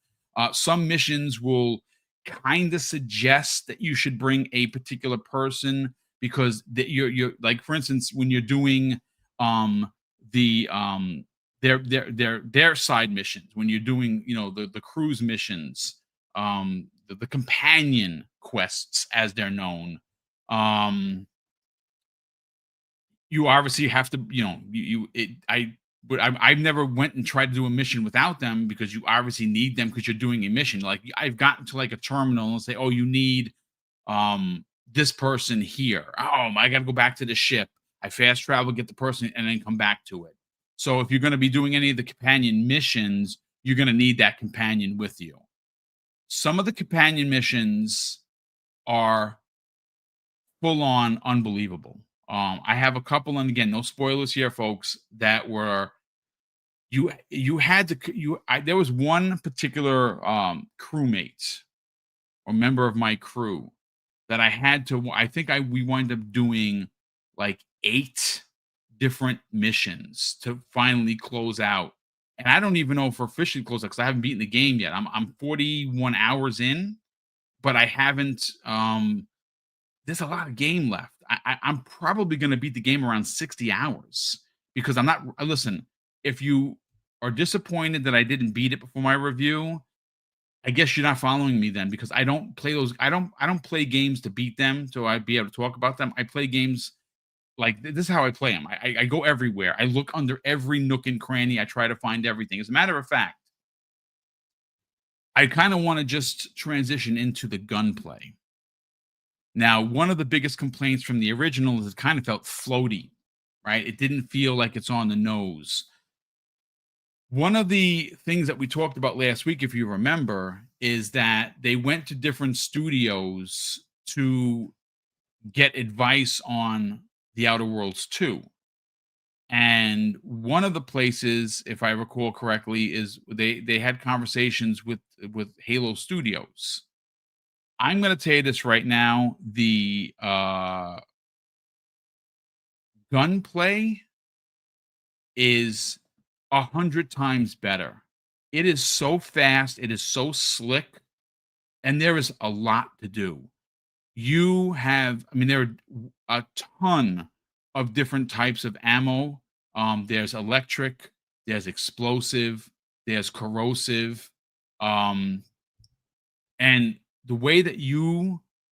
Some missions will kind of suggest that you should bring a particular person because that you're like, for instance, when you're doing the their side missions, when you're doing the cruise missions, the companion quests as they're known, um you obviously have to, you it I but I've never went and tried to do a mission without them because you obviously need them because you're doing a mission. Like I've gotten to like a terminal and say, oh, you need this person here. Oh, I got to go back to the ship. I fast travel, get the person, and then come back to it. So if you're going to be doing any of the companion missions, you're going to need that companion with you. Some of the companion missions are full on unbelievable. I have a couple, and again, no spoilers here, folks, that were you had to there was one particular crewmate or member of my crew that I had to I think I we wind up doing like 8 different missions to finally close out. And I don't even know if we're officially closed out because I haven't beaten the game yet. I'm 41 hours in, but I haven't there's a lot of game left. I'm probably going to beat the game around 60 hours because I'm not. Listen, if you are disappointed that I didn't beat it before my review, I guess you're not following me then because I don't play those. I don't play games to beat them so I'd be able to talk about them. I play games like this is how I play them. I go everywhere. I look under every nook and cranny. I try to find everything. As a matter of fact, I kind of want to just transition into the gunplay. Now, one of the biggest complaints from the original is it kind of felt floaty, right? It didn't feel like it's on the nose. One of the things that we talked about last week, if you remember, is that they went to different studios to get advice on The Outer Worlds 2. And one of the places, if I recall correctly, is they had conversations with Halo Studios. I'm going to tell you this right now. The gunplay is 100 times better. It is so fast. It is so slick. And there is a lot to do. There are a ton of different types of ammo. There's electric, there's explosive, there's corrosive. Um, and the way that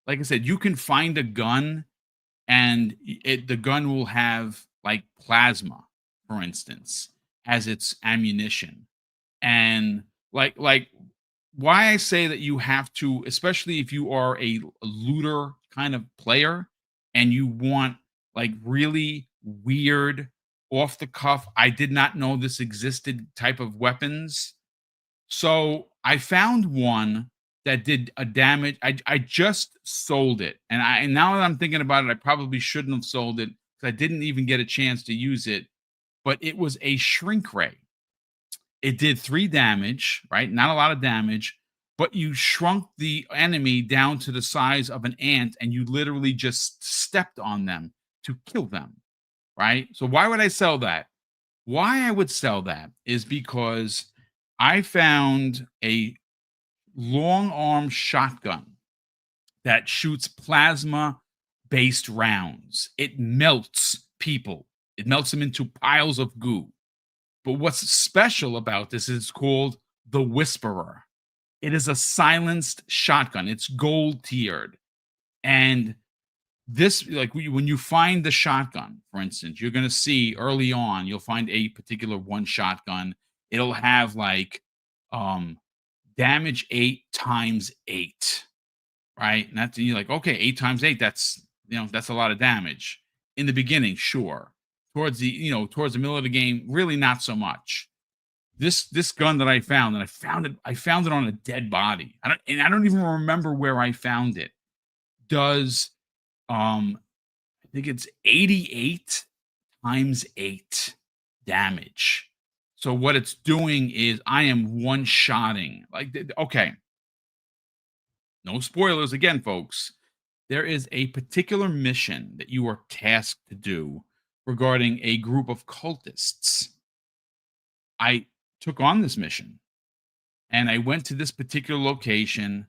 like I said, you can find a gun and the gun will have like plasma, for instance, as its ammunition. And like why I say that you have to, especially if you are a looter kind of player and you want like really weird off the cuff, I did not know this existed type of weapons. So I found one that did a damage. I just sold it, and now that I'm thinking about it, I probably shouldn't have sold it because I didn't even get a chance to use it. But it was a shrink ray. It did 3 damage, right? Not a lot of damage, but you shrunk the enemy down to the size of an ant, and you literally just stepped on them to kill them, right? So why would I sell that? Why I would sell that is because I found a long arm shotgun that shoots plasma based rounds. It melts people, it melts them into piles of goo. But what's special about this is it's called the Whisperer. It is a silenced shotgun. It's gold tiered. And this, like, when you find the shotgun, for instance, you're going to see early on, you'll find a particular one shotgun. It'll have like um damage 8 times 8, right? And that's, you're like, okay, 8 times 8, that's, that's a lot of damage. In the beginning, sure. Towards the middle of the game, really not so much. This gun that I found, and I found it on a dead body. I don't even remember where I found it. Does I think it's 88 times 8 damage. So what it's doing is I am one-shotting. Okay, no spoilers again, folks. There is a particular mission that you are tasked to do regarding a group of cultists. I took on this mission and I went to this particular location,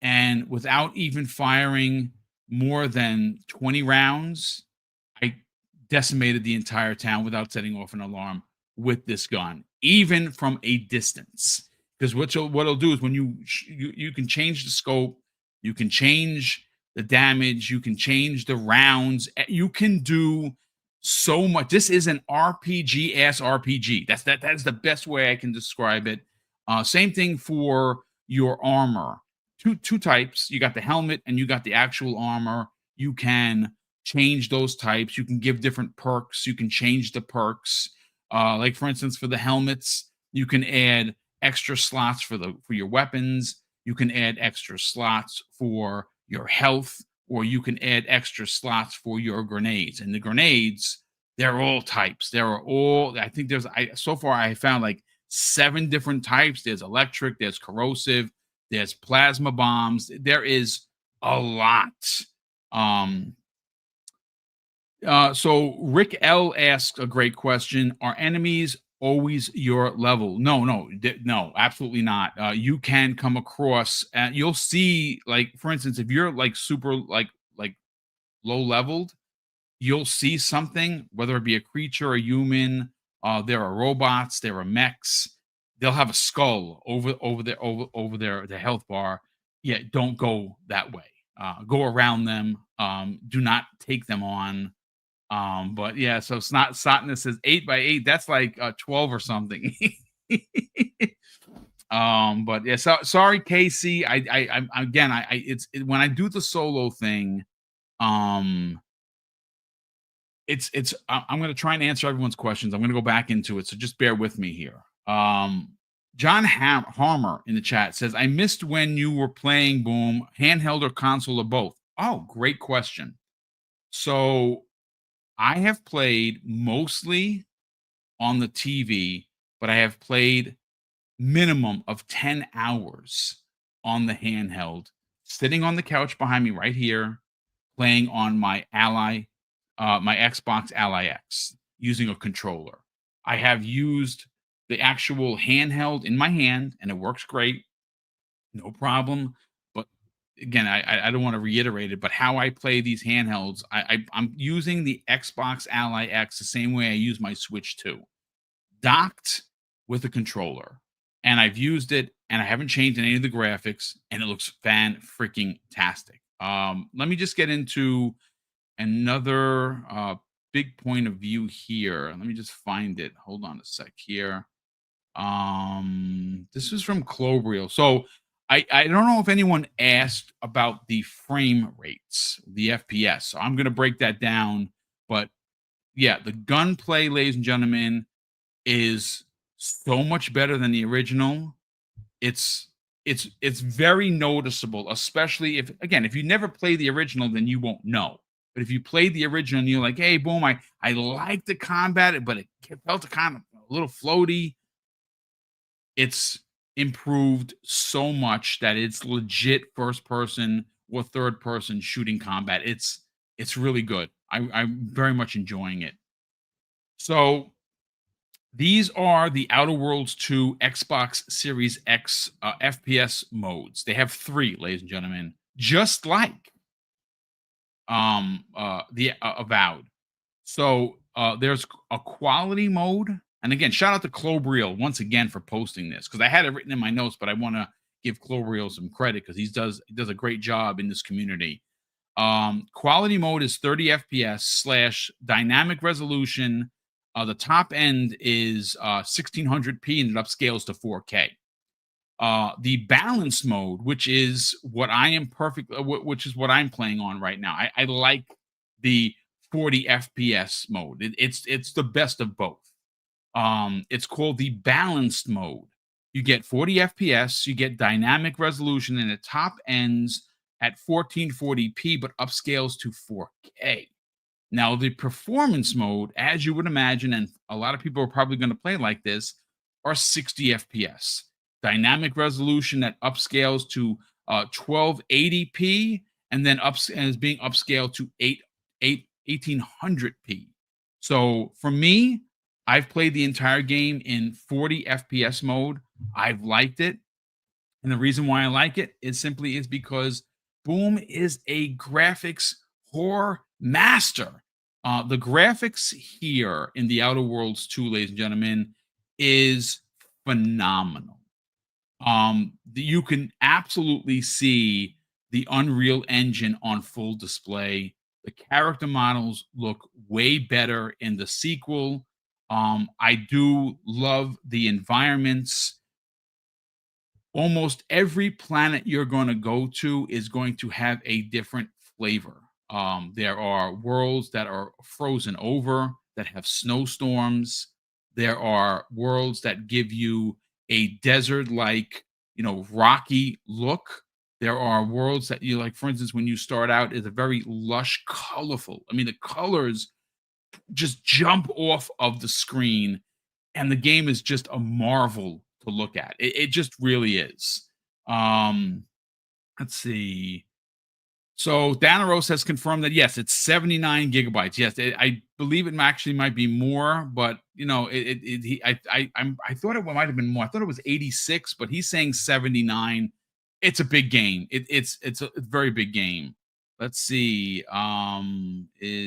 and without even firing more than 20 rounds, I decimated the entire town without setting off an alarm with this gun, even from a distance. Because what it'll do is when you can change the scope, you can change the damage, you can change the rounds, you can do so much. This is an RPG ass RPG. That's the best way I can describe it. Same thing for your armor. Two types. You got the helmet and you got the actual armor. You can change those types. You can give different perks. You can change the perks. Like for instance, for the helmets, you can add extra slots for your weapons. You can add extra slots for your health, or you can add extra slots for your grenades. And the grenades, they're all types. There are all. I think so far I found like 7 different types. There's electric. There's corrosive. There's plasma bombs. There is a lot. So Rick L asks a great question. Are enemies always your level? No, absolutely not. You can come across, you'll see, like, for instance, if you're like super like low leveled, you'll see something, whether it be a creature, a human, there are robots, there are mechs. They'll have a skull over their health bar. Yeah, don't go that way. Go around them. Do not take them on. But yeah, so Satna says 8 by 8. That's like 12 or something. But yeah, sorry, Casey. I again, when I do the solo thing, um, I'm going to try and answer everyone's questions. I'm going to go back into it, so just bear with me here. John Harmer in the chat says, I missed when you were playing Boom, handheld or console or both. Oh, great question. So I have played mostly on the TV, but I have played minimum of 10 hours on the handheld, sitting on the couch behind me right here, playing on my my Xbox Ally X using a controller. I have used the actual handheld in my hand, and it works great, no problem. But again, I don't want to reiterate it, but how I play these handhelds, I'm using the Xbox Ally X the same way I use my Switch 2, docked with a controller. And I've used it, and I haven't changed any of the graphics, and it looks freaking tastic. Let me just get into another big point of view here. Let me just find it. Hold on a sec here. This is from Clobriel. So I don't know if anyone asked about the frame rates, the FPS. So I'm gonna break that down. But yeah, the gunplay, ladies and gentlemen, is so much better than the original. It's very noticeable, especially if you never play the original, then you won't know. But if you played the original and you're like, hey, Boom, I like the combat, but it felt kind of a little floaty. It's improved so much that it's legit first person or third person shooting combat. It's really good. I'm very much enjoying it. So these are the Outer Worlds 2 Xbox Series X FPS modes. They have 3, ladies and gentlemen, just like the Avowed. So there's a quality mode, And again, shout out to Clobriel once again for posting this because I had it written in my notes, but I want to give Clobriel some credit because he does a great job in this community. Quality mode is 30 FPS slash dynamic resolution. The top end is 1600p and it upscales to 4K. The balanced mode, which is what I am which is what I'm playing on right now. I like the 40 FPS mode. It's the best of both. It's called the balanced mode. You get 40 FPS, you get dynamic resolution, and it top ends at 1440p, but upscales to 4K. Now, the performance mode, as you would imagine, and a lot of people are probably going to play like this, are 60 FPS. Dynamic resolution that upscales to 1280p, and then and is being upscaled to 1800p. So for me, I've played the entire game in 40 FPS mode. I've liked it. And the reason why I like it is because Boom is a graphics whore master. The graphics here in the Outer Worlds 2, ladies and gentlemen, is phenomenal. You can absolutely see the Unreal Engine on full display. The character models look way better in the sequel. I do love the environments. Almost every planet you're going to go to is going to have a different flavor. There are worlds that are frozen over, that have snowstorms. There are worlds that give you a desert like, rocky look. There are worlds that you like, for instance, when you start out, is a very lush, colorful. I mean, the colors just jump off of the screen, and the game is just a marvel to look at. It just really is. Let's see. So Danaros has confirmed that yes, it's 79 gigabytes. Yes, I believe it actually might be more, but I thought it might have been more. I thought it was 86, but he's saying 79. It's a big game. It's a very big game. Let's see. Let me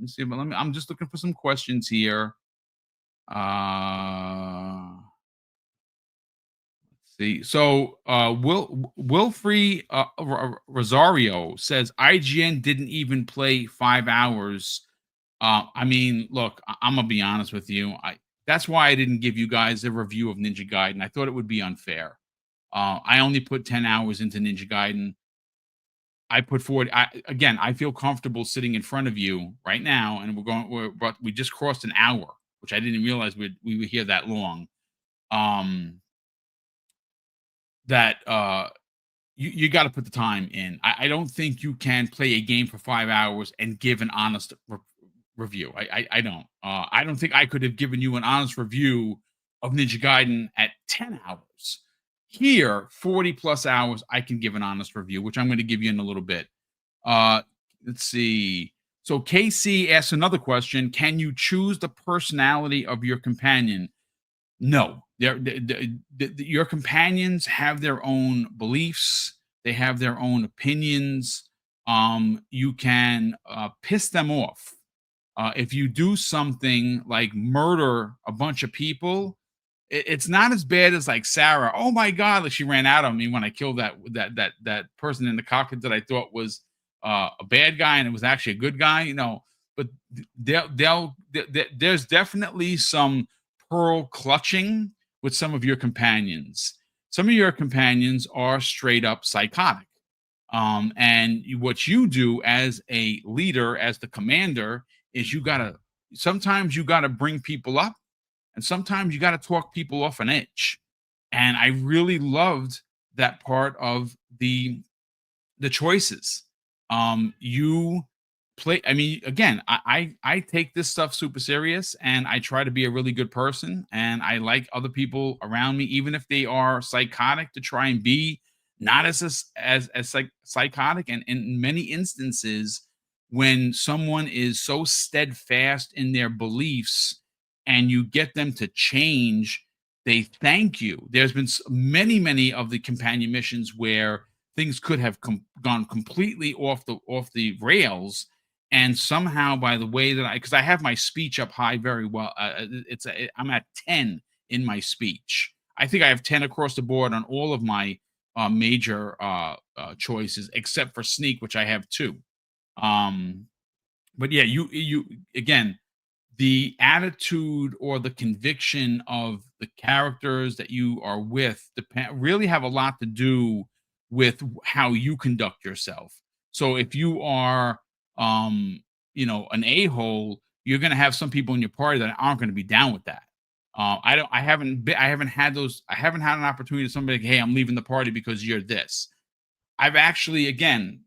see. I'm just looking for some questions here. See, so Wilfrey Rosario says IGN didn't even play 5 hours. I mean, look, I'm gonna be honest with you. That's why I didn't give you guys a review of Ninja Gaiden. I thought it would be unfair. I only put 10 hours into Ninja Gaiden. I put forward. I feel comfortable sitting in front of you right now, and we just crossed an hour, which I didn't realize we were here that long. That you got to put the time in. I don't think you can play a game for 5 hours and give an honest review. I don't. I don't think I could have given you an honest review of Ninja Gaiden at 10 hours. Here, 40 plus hours, I can give an honest review, which I'm going to give you in a little bit. Let's see. So KC asks another question: can you choose the personality of your companion? No, your companions have their own beliefs. They have their own opinions. You can piss them off. If you do something like murder a bunch of people, it's not as bad as like Sarah. Oh my God, like she ran out on me when I killed that person in the cockpit that I thought was a bad guy and it was actually a good guy. But there's definitely some pearl clutching with some of your companions. Some of your companions are straight up psychotic. And what you do as a leader, as the commander, is sometimes you gotta bring people up, and sometimes you gotta talk people off an edge. And I really loved that part of the choices. You play. I mean, again, I take this stuff super serious, and I try to be a really good person, and I like other people around me, even if they are psychotic, to try and be not as psychotic. And in many instances, when someone is so steadfast in their beliefs, and you get them to change, they thank you. There's been many of the companion missions where things could have gone completely off the rails, And somehow, by the way that because I have my speech up high very well, I'm at 10 in my speech. I think I have 10 across the board on all of my major choices, except for sneak, which I have two. Um, but yeah, you again, the attitude or the conviction of the characters that you are with depend really have a lot to do with how you conduct yourself. So if you are an a-hole, you're going to have some people in your party that aren't going to be down with that. I haven't had those. I haven't had an opportunity to somebody like, hey, I'm leaving the party because you're this. I've actually, again,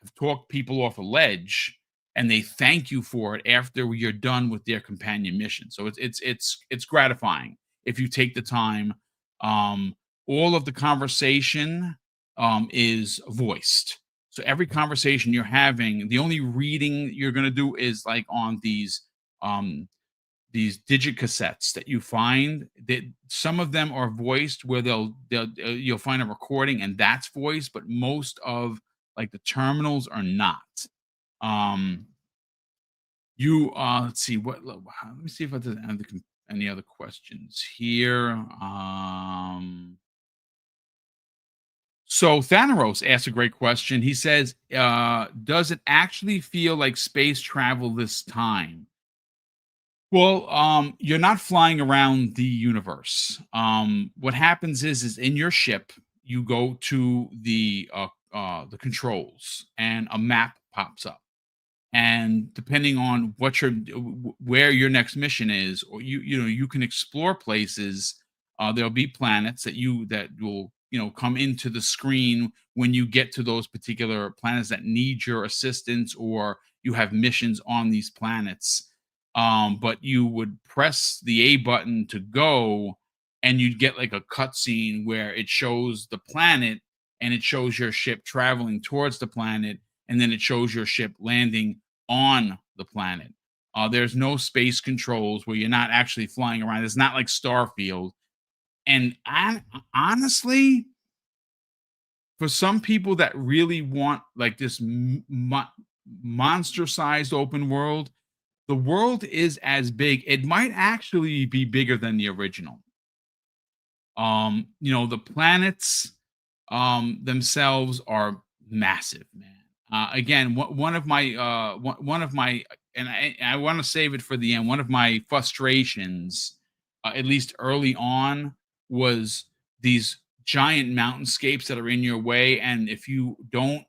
have talked people off a ledge, and they thank you for it after you're done with their companion mission. So it's gratifying if you take the time. Um, all of the conversation is voiced. So every conversation you're having, the only reading you're going to do is like on um, these digit cassettes that you find that some of them are voiced where they'll you'll find a recording and that's voiced, but most of like the terminals are not. um you let's see let me see if there's any other questions here. So Thanaros asks a great question. He says, does it actually feel like space travel this time? Well, you're not flying around the universe. What happens is in your ship, you go to the controls, and a map pops up. And depending on where your next mission is, or you can explore places. There'll be planets that will come into the screen when you get to those particular planets that need your assistance, or you have missions on these planets. But you would press the A button to go, and you'd get like a cutscene where it shows the planet, and it shows your ship traveling towards the planet, and then it shows your ship landing on the planet. There's no space controls where you're not actually flying around. It's not like Starfield. And honestly, for some people that really want like this monster-sized open world, the world is as big. It might actually be bigger than the original. The planets themselves are massive, man. Again, one of my one of my and I want to save it for the end. One of my frustrations, at least early on, was these giant mountainscapes that are in your way, and if you don't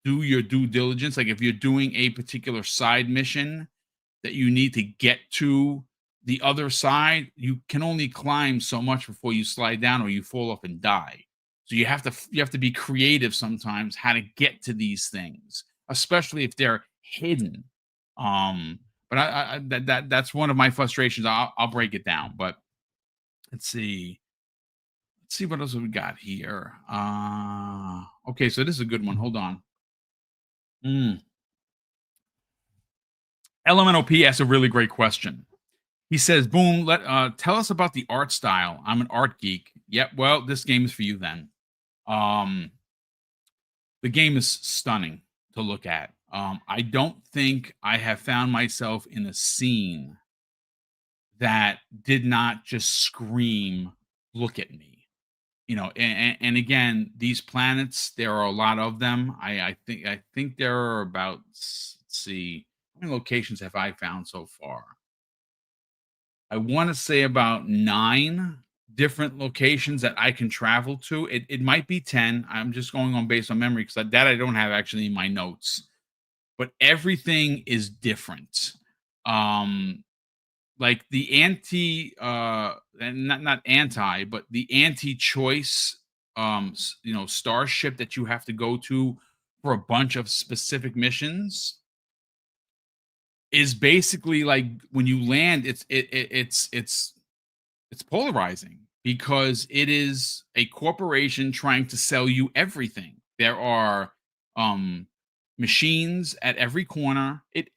do your due diligence, like if you're doing a particular side mission that you need to get to the other side, you can only climb so much before you slide down or you fall off and die. So you have to be creative sometimes how to get to these things, especially if they're hidden. But that's one of my frustrations. I'll break it down, but let's see. Let's see what else we got here. Okay, so this is a good one. Hold on. Mm. LMNOP asks a really great question. He says, "Boom, tell us about the art style. I'm an art geek." Yep. Well, this game is for you then. Um, the game is stunning to look at. I don't think I have found myself in a scene that did not just scream, "Look at me." And again, these planets, there are a lot of them. I think there are about, let's see, how many locations have I found so far? I want to say about 9 different locations that I can travel to. It might be 10. I'm just going on based on memory because that I don't have actually in my notes. But everything is different. Um, like the and not anti, but the anti-choice starship that you have to go to for a bunch of specific missions is basically like when you land, it's polarizing because it is a corporation trying to sell you everything. There are um machines at every corner. It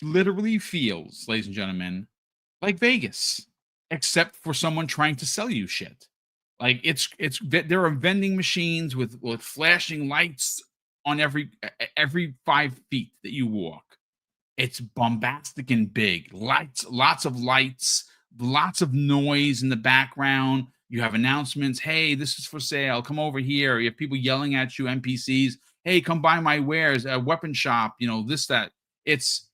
literally feels, ladies and gentlemen, like Vegas, except for someone trying to sell you shit. Like there are vending machines with flashing lights on every 5 feet that you walk. It's bombastic and big. Lights, lots of lights, lots of noise in the background. You have announcements. Hey, this is for sale. Come over here. You have people yelling at you, NPCs. Hey, come buy my wares. A weapon shop. This, that. It's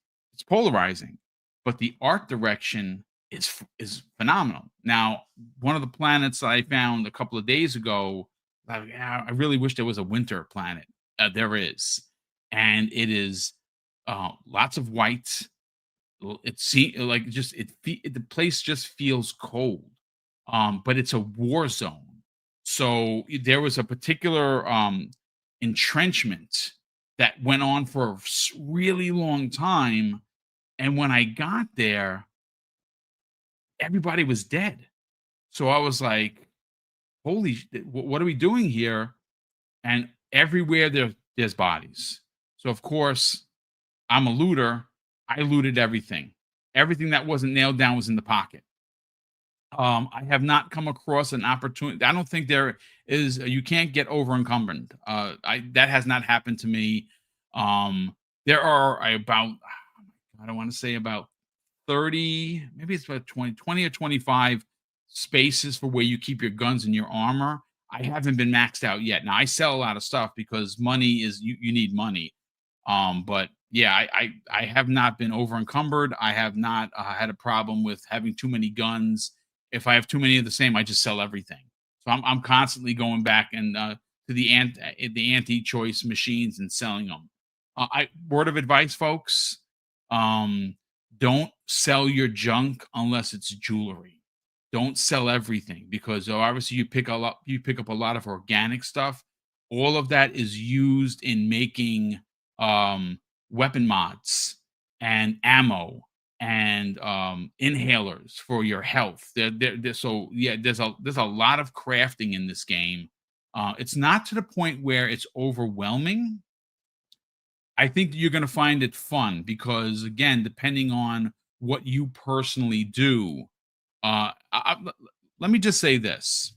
polarizing, but the art direction is phenomenal. Now, one of the planets I found a couple of days ago, I really wish there was a winter planet. There is, and it is lots of white. Like just the place just feels cold. But it's a war zone. So there was a particular entrenchment that went on for a really long time. And when I got there, everybody was dead. So I was like, what are we doing here? And everywhere there's bodies. So of course, I'm a looter. I looted everything. Everything that wasn't nailed down was in the pocket. I have not come across an opportunity. I don't think there is. You can't get over encumbered. That has not happened to me. There are about, I don't want to say about 30, maybe it's about 20 or 25 spaces for where you keep your guns and your armor. I haven't been maxed out yet. Now I sell a lot of stuff because money is you need money. But yeah, I have not been over encumbered. I have not had a problem with having too many guns. If I have too many of the same, I just sell everything. So I'm constantly going back and to the anti-choice machines and selling them. I Word of advice, folks: um, don't sell your junk unless it's jewelry. Don't sell everything because obviously you pick up a lot of organic stuff. All of that is used in making weapon mods and ammo and inhalers for your health. So yeah, there's a lot of crafting in this game. It's not to the point where it's overwhelming. I think you're going to find it fun because, again, depending on what you personally do, let me just say this: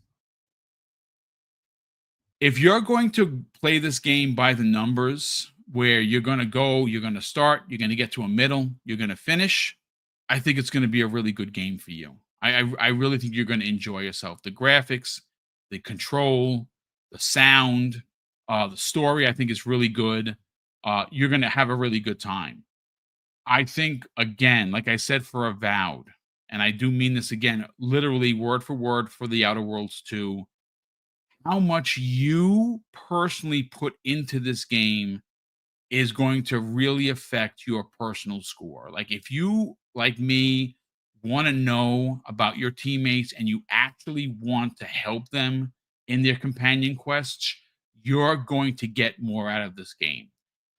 if you're going to play this game by the numbers, where you're going to go, you're going to start, you're going to get to a middle, you're going to finish, I think it's going to be a really good game for you. I really think you're going to enjoy yourself. The graphics, the control, the sound, the story, I think is really good. You're going to have a really good time. I think, again, like I said for Avowed, and I do mean this again, literally word for word for the Outer Worlds 2, how much you personally put into this game is going to really affect your personal score. Like if you, like me, want to know about your teammates and you actually want to help them in their companion quests, you're going to get more out of this game.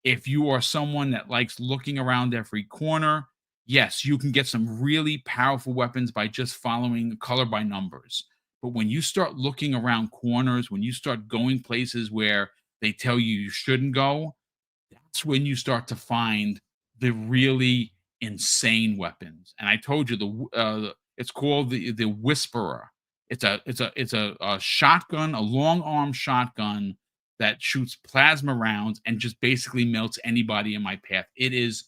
If you are someone that likes looking around every corner, yes, you can get some really powerful weapons by just following color by numbers. But when you start looking around corners, when you start going places where they tell you shouldn't go, that's when you start to find the really insane weapons. And I told you it's called the Whisperer. It's a shotgun, a long arm shotgun that shoots plasma rounds and just basically melts anybody in my path. It is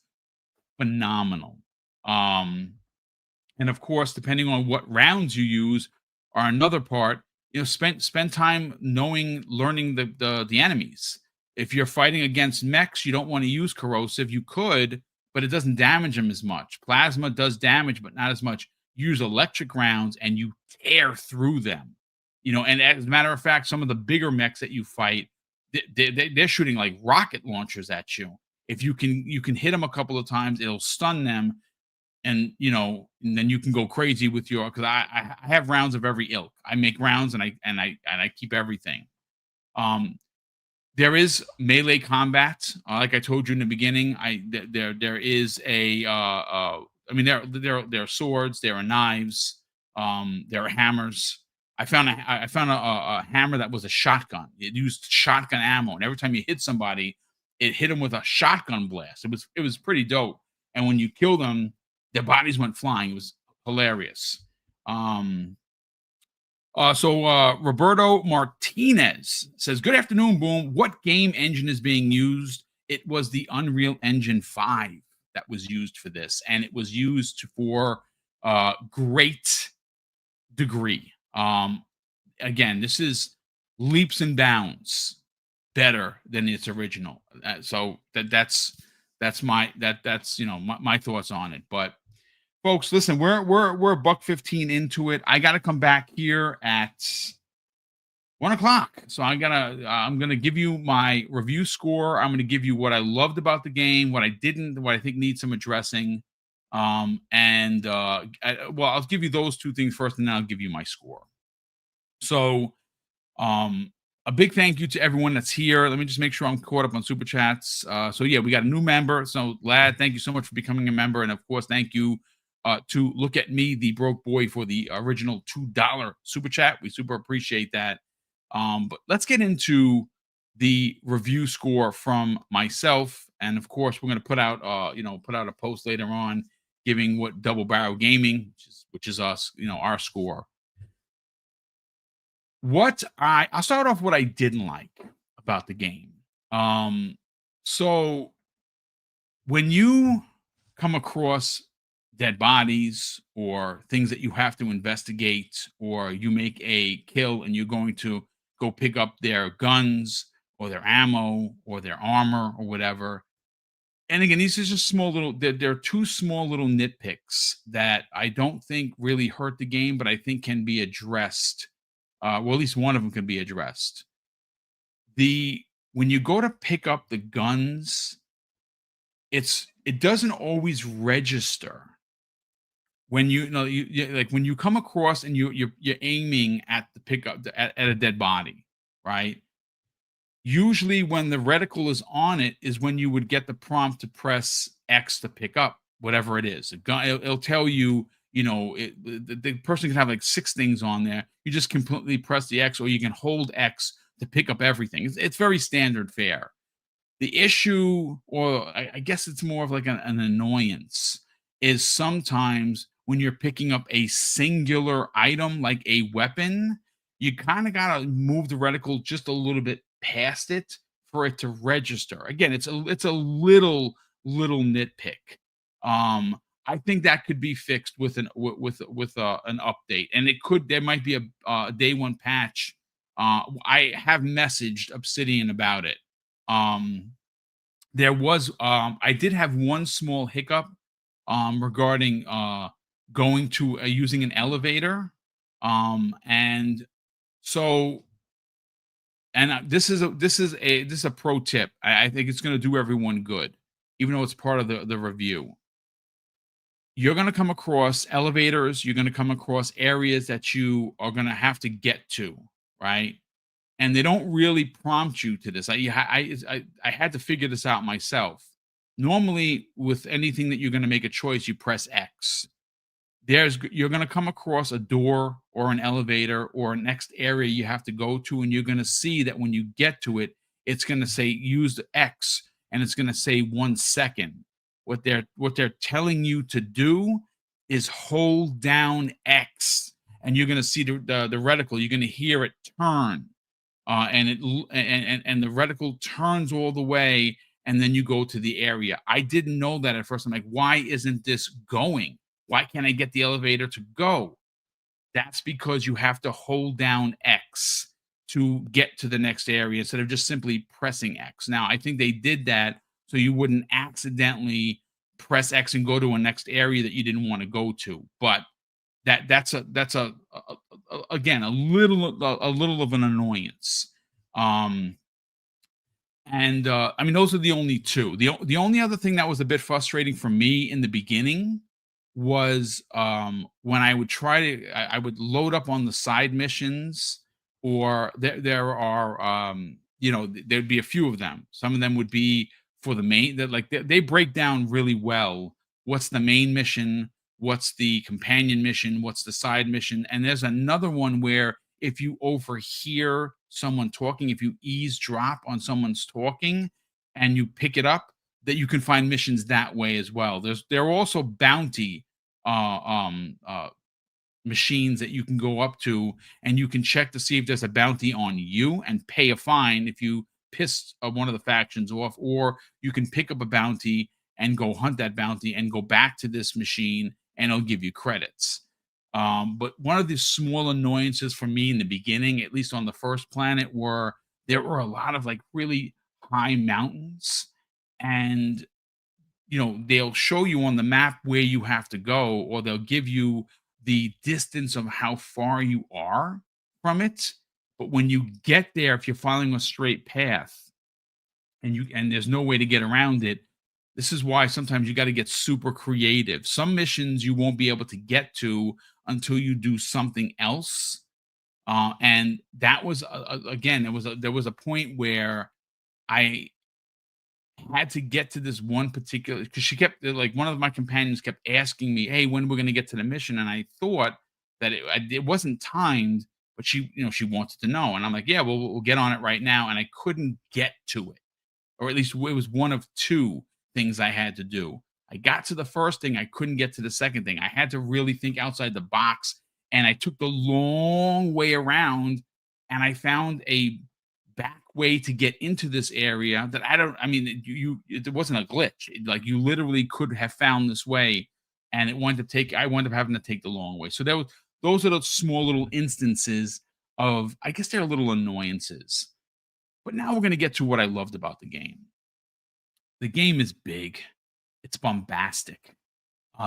phenomenal. Um, and of course, depending on what rounds you use, are another part. Spend time learning the enemies. If you're fighting against mechs, you don't want to use corrosive. You could, but it doesn't damage them as much. Plasma does damage, but not as much. Use electric rounds, and you tear through them. And as a matter of fact, some of the bigger mechs that you fight, they're shooting like rocket launchers at you. If you can hit them a couple of times, it'll stun them, and then you can go crazy with your, because I have rounds of every ilk. I make rounds, and I keep everything. Um, there is melee combat, like I told you in the beginning. There is I mean, there are swords, there are knives, there are hammers. I found a hammer that was a shotgun. It used shotgun ammo, and every time you hit somebody, it hit them with a shotgun blast. It was pretty dope. And when you kill them, their bodies went flying. It was hilarious. Um, Roberto Martinez says, "Good afternoon, Boom. What game engine is being used? It was the Unreal Engine 5 that was used for this, and it was used for great degree. Again, this is leaps and bounds better than its original. That's my thoughts on it. But folks, listen, we're a buck 15 into it. I got to come back here at 1 o'clock. So I'm gonna give you my review score. I'm gonna give you what I loved about the game, what I didn't, what I think needs some addressing. I'll give you those two things first, and then I'll give you my score. So um, a big thank you to everyone that's here. Let me just make sure I'm caught up on super chats. So yeah, we got a new member. So Lad, thank you so much for becoming a member, and of course, thank you to Look at Me, the broke boy, for the original $2 super chat. We super appreciate that. But let's get into the review score from myself, and of course, we're going to put out a post later on giving what Double Barrel Gaming, which is us, our score. I'll start off what I didn't like about the game. So when you come across dead bodies or things that you have to investigate, or you make a kill and you're going to go pick up their guns or their ammo or their armor or whatever. And again, these are just small little, they're two small little nitpicks that I don't think really hurt the game, but I think can be addressed. Well, at least one of them can be addressed. When you go to pick up the guns, it doesn't always register when like when you come across and you're aiming at the pickup at a dead body, right? Usually when the reticle is on it is when you would get the prompt to press X to pick up whatever it is. It'll tell you, the person can have like 6 things on there. You just completely press the X, or you can hold X to pick up everything. It's very standard fare. The issue, or I guess it's more of like an annoyance, is sometimes when you're picking up a singular item like a weapon, you kind of got to move the reticle just a little bit past it for it to register. Again, it's a little nitpick. I think that could be fixed with an update, and there might be a day one patch. I have messaged Obsidian about it. I did have one small hiccup regarding going to using an elevator. And so and this is a pro tip. I think it's going to do everyone good, even though it's part of the review. You're going to come across elevators, you're going to come across areas that you are going to have to get to, right? And they don't really prompt you to this. I had to figure this out myself. Normally, with anything that you're going to make a choice, you press X. You're going to come across a door or an elevator or a next area you have to go to, and you're going to see that when you get to it, it's going to say use the X, and it's going to say 1 second. What they're telling you to do is hold down X, and you're going to see the reticle. You're going to hear it turn, and the reticle turns all the way, and then you go to the area. I didn't know that at first. I'm like, why isn't this going? Why can't I get the elevator to go? That's because you have to hold down X to get to the next area instead of just simply pressing X. Now, I think they did that so you wouldn't accidentally press X and go to a next area that you didn't want to go to. But that's again a little of an annoyance. I mean, those are the only two. The only other thing that was a bit frustrating for me in the beginning was when I would I would load up on the side missions, or there are there'd be a few of them. Some of them would be for the main, that like they break down really well what's the main mission, what's the companion mission, what's the side mission. And there's another one where if you overhear someone talking, if you eavesdrop on someone's talking and you pick it up, that you can find missions that way as well. There are also bounty machines that you can go up to, and you can check to see if there's a bounty on you and pay a fine if you piss one of the factions off, or you can pick up a bounty and go hunt that bounty and go back to this machine and it'll give you credits. But one of the small annoyances for me in the beginning, at least on the first planet, were there were a lot of like really high mountains, and they'll show you on the map where you have to go, or they'll give you the distance of how far you are from it. But when you get there, if you're following a straight path and there's no way to get around it, this is why sometimes you got to get super creative. Some missions you won't be able to get to until you do something else. And that was again, there was a point where I had to get to this one particular, because she kept like, one of my companions kept asking me, "Hey, when we're going to get to the mission?" And I thought that it wasn't timed, but she wanted to know, and I'm like, "Yeah, well, we'll get on it right now." And I couldn't get to it, or at least it was one of two things I had to do. I got to the first thing, I couldn't get to the second thing. I had to really think outside the box, and I took the long way around, and I found a back way to get into this area that I mean, it wasn't a glitch. Like, you literally could have found this way, and I wound up having to take the long way. So those are the small little instances of, I guess they're little annoyances. But now we're going to get to what I loved about the game. The game is big. It's bombastic.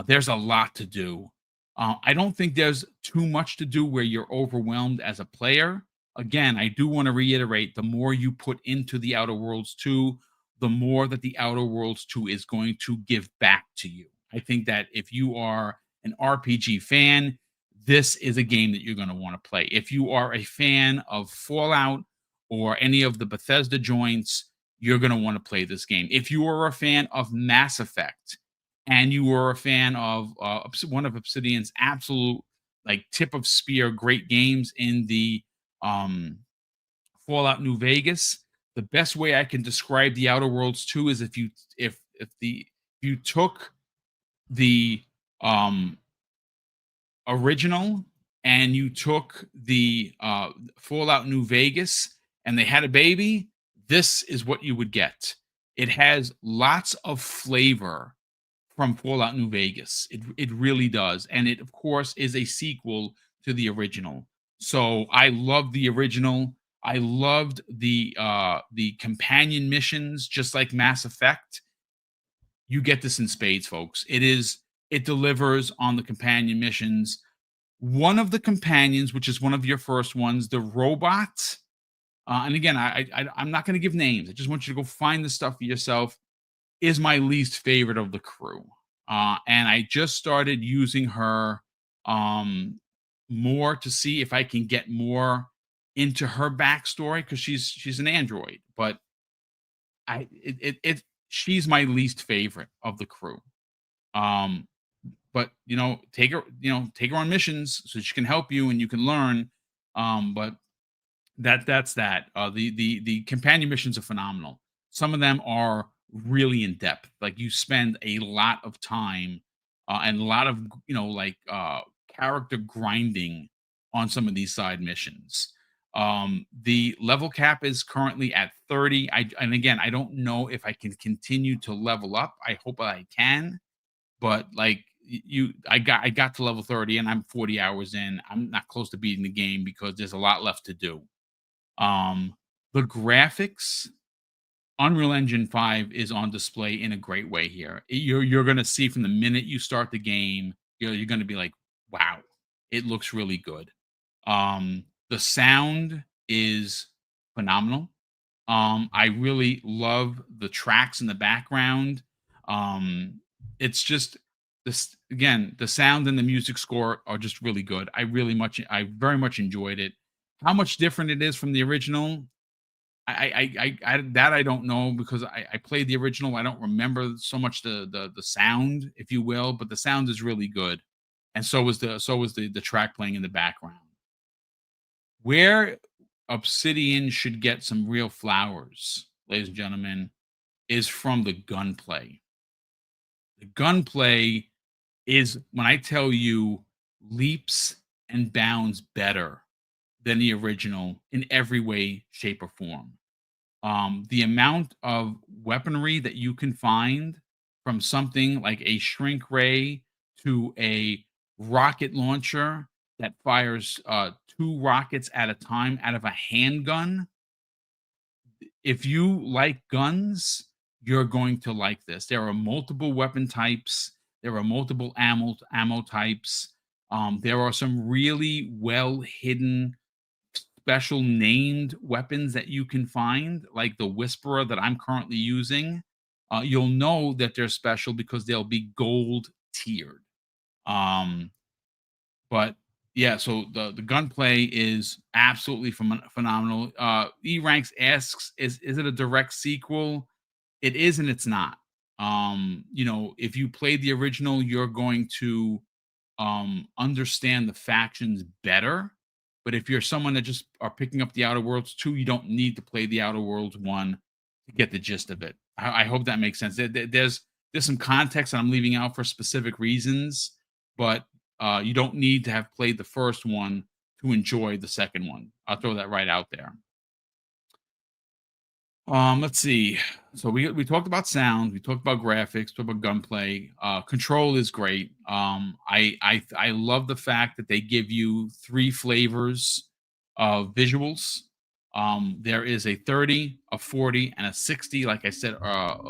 There's a lot to do. I don't think there's too much to do where you're overwhelmed as a player. Again, I do want to reiterate, the more you put into the Outer Worlds 2, the more that the Outer Worlds 2 is going to give back to you. I think that if you are an RPG fan, this is a game that you're going to want to play. If you are a fan of Fallout or any of the Bethesda joints, you're going to want to play this game. If you are a fan of Mass Effect and you are a fan of one of Obsidian's absolute, like, tip of spear great games in the um, Fallout New Vegas, the best way I can describe the Outer Worlds 2 is if you took the um, original and you took the Fallout New Vegas and they had a baby, this is what you would get. It has lots of flavor from Fallout New Vegas. It really does, and it of course is a sequel to the original. So I love the original. I loved the companion missions, just like Mass Effect. You get this in spades, folks. It delivers on the companion missions. One of the companions, which is one of your first ones, the robot. And again, I'm not going to give names. I just want you to go find the stuff for yourself. Is my least favorite of the crew. And I just started using her more to see if I can get more into her backstory, because she's an android, but she's my least favorite of the crew. Um, but take her on missions so she can help you and you can learn. But that's that. The companion missions are phenomenal. Some of them are really in depth. Like, you spend a lot of time and a lot of character grinding on some of these side missions. The level cap is currently at 30. And again, I don't know if I can continue to level up. I hope I can, but like, I got to level 30 and I'm 40 hours in. I'm not close to beating the game because there's a lot left to do. Um, the graphics, Unreal Engine 5 is on display in a great way here. You're gonna see from the minute you start the game, you're gonna be like, wow, it looks really good. The sound is phenomenal. I really love the tracks in the background. It's just this, again, the sound and the music score are just really good. I very much enjoyed it. How much different it is from the original, I don't know, because I played the original. I don't remember so much the sound, if you will, but the sound is really good, and so was the track playing in the background. Where Obsidian should get some real flowers, ladies and gentlemen, is from the gunplay. The gunplay is, when I tell you, leaps and bounds better than the original in every way, shape, or form. The amount of weaponry that you can find from something like a shrink ray to a rocket launcher that fires two rockets at a time out of a handgun. If you like guns, you're going to like this. There are multiple weapon types. There are multiple ammo types. There are some really well hidden special named weapons that you can find, like the Whisperer that I'm currently using. You'll know that they're special because they'll be gold tiered. Um, but yeah, so the gunplay is absolutely phenomenal. E Ranks asks, is it a direct sequel? It is and it's not. If you played the original, you're going to understand the factions better. But if you're someone that just are picking up the Outer Worlds 2, you don't need to play the Outer Worlds 1 to get the gist of it. I hope that makes sense. There's some context that I'm leaving out for specific reasons, but you don't need to have played the first one to enjoy the second one. I'll throw that right out there. Let's see. So we talked about sound, we talked about graphics, talked about gunplay. Control is great. I love the fact that they give you three flavors of visuals. There is a 30, a 40, and a 60. Like I said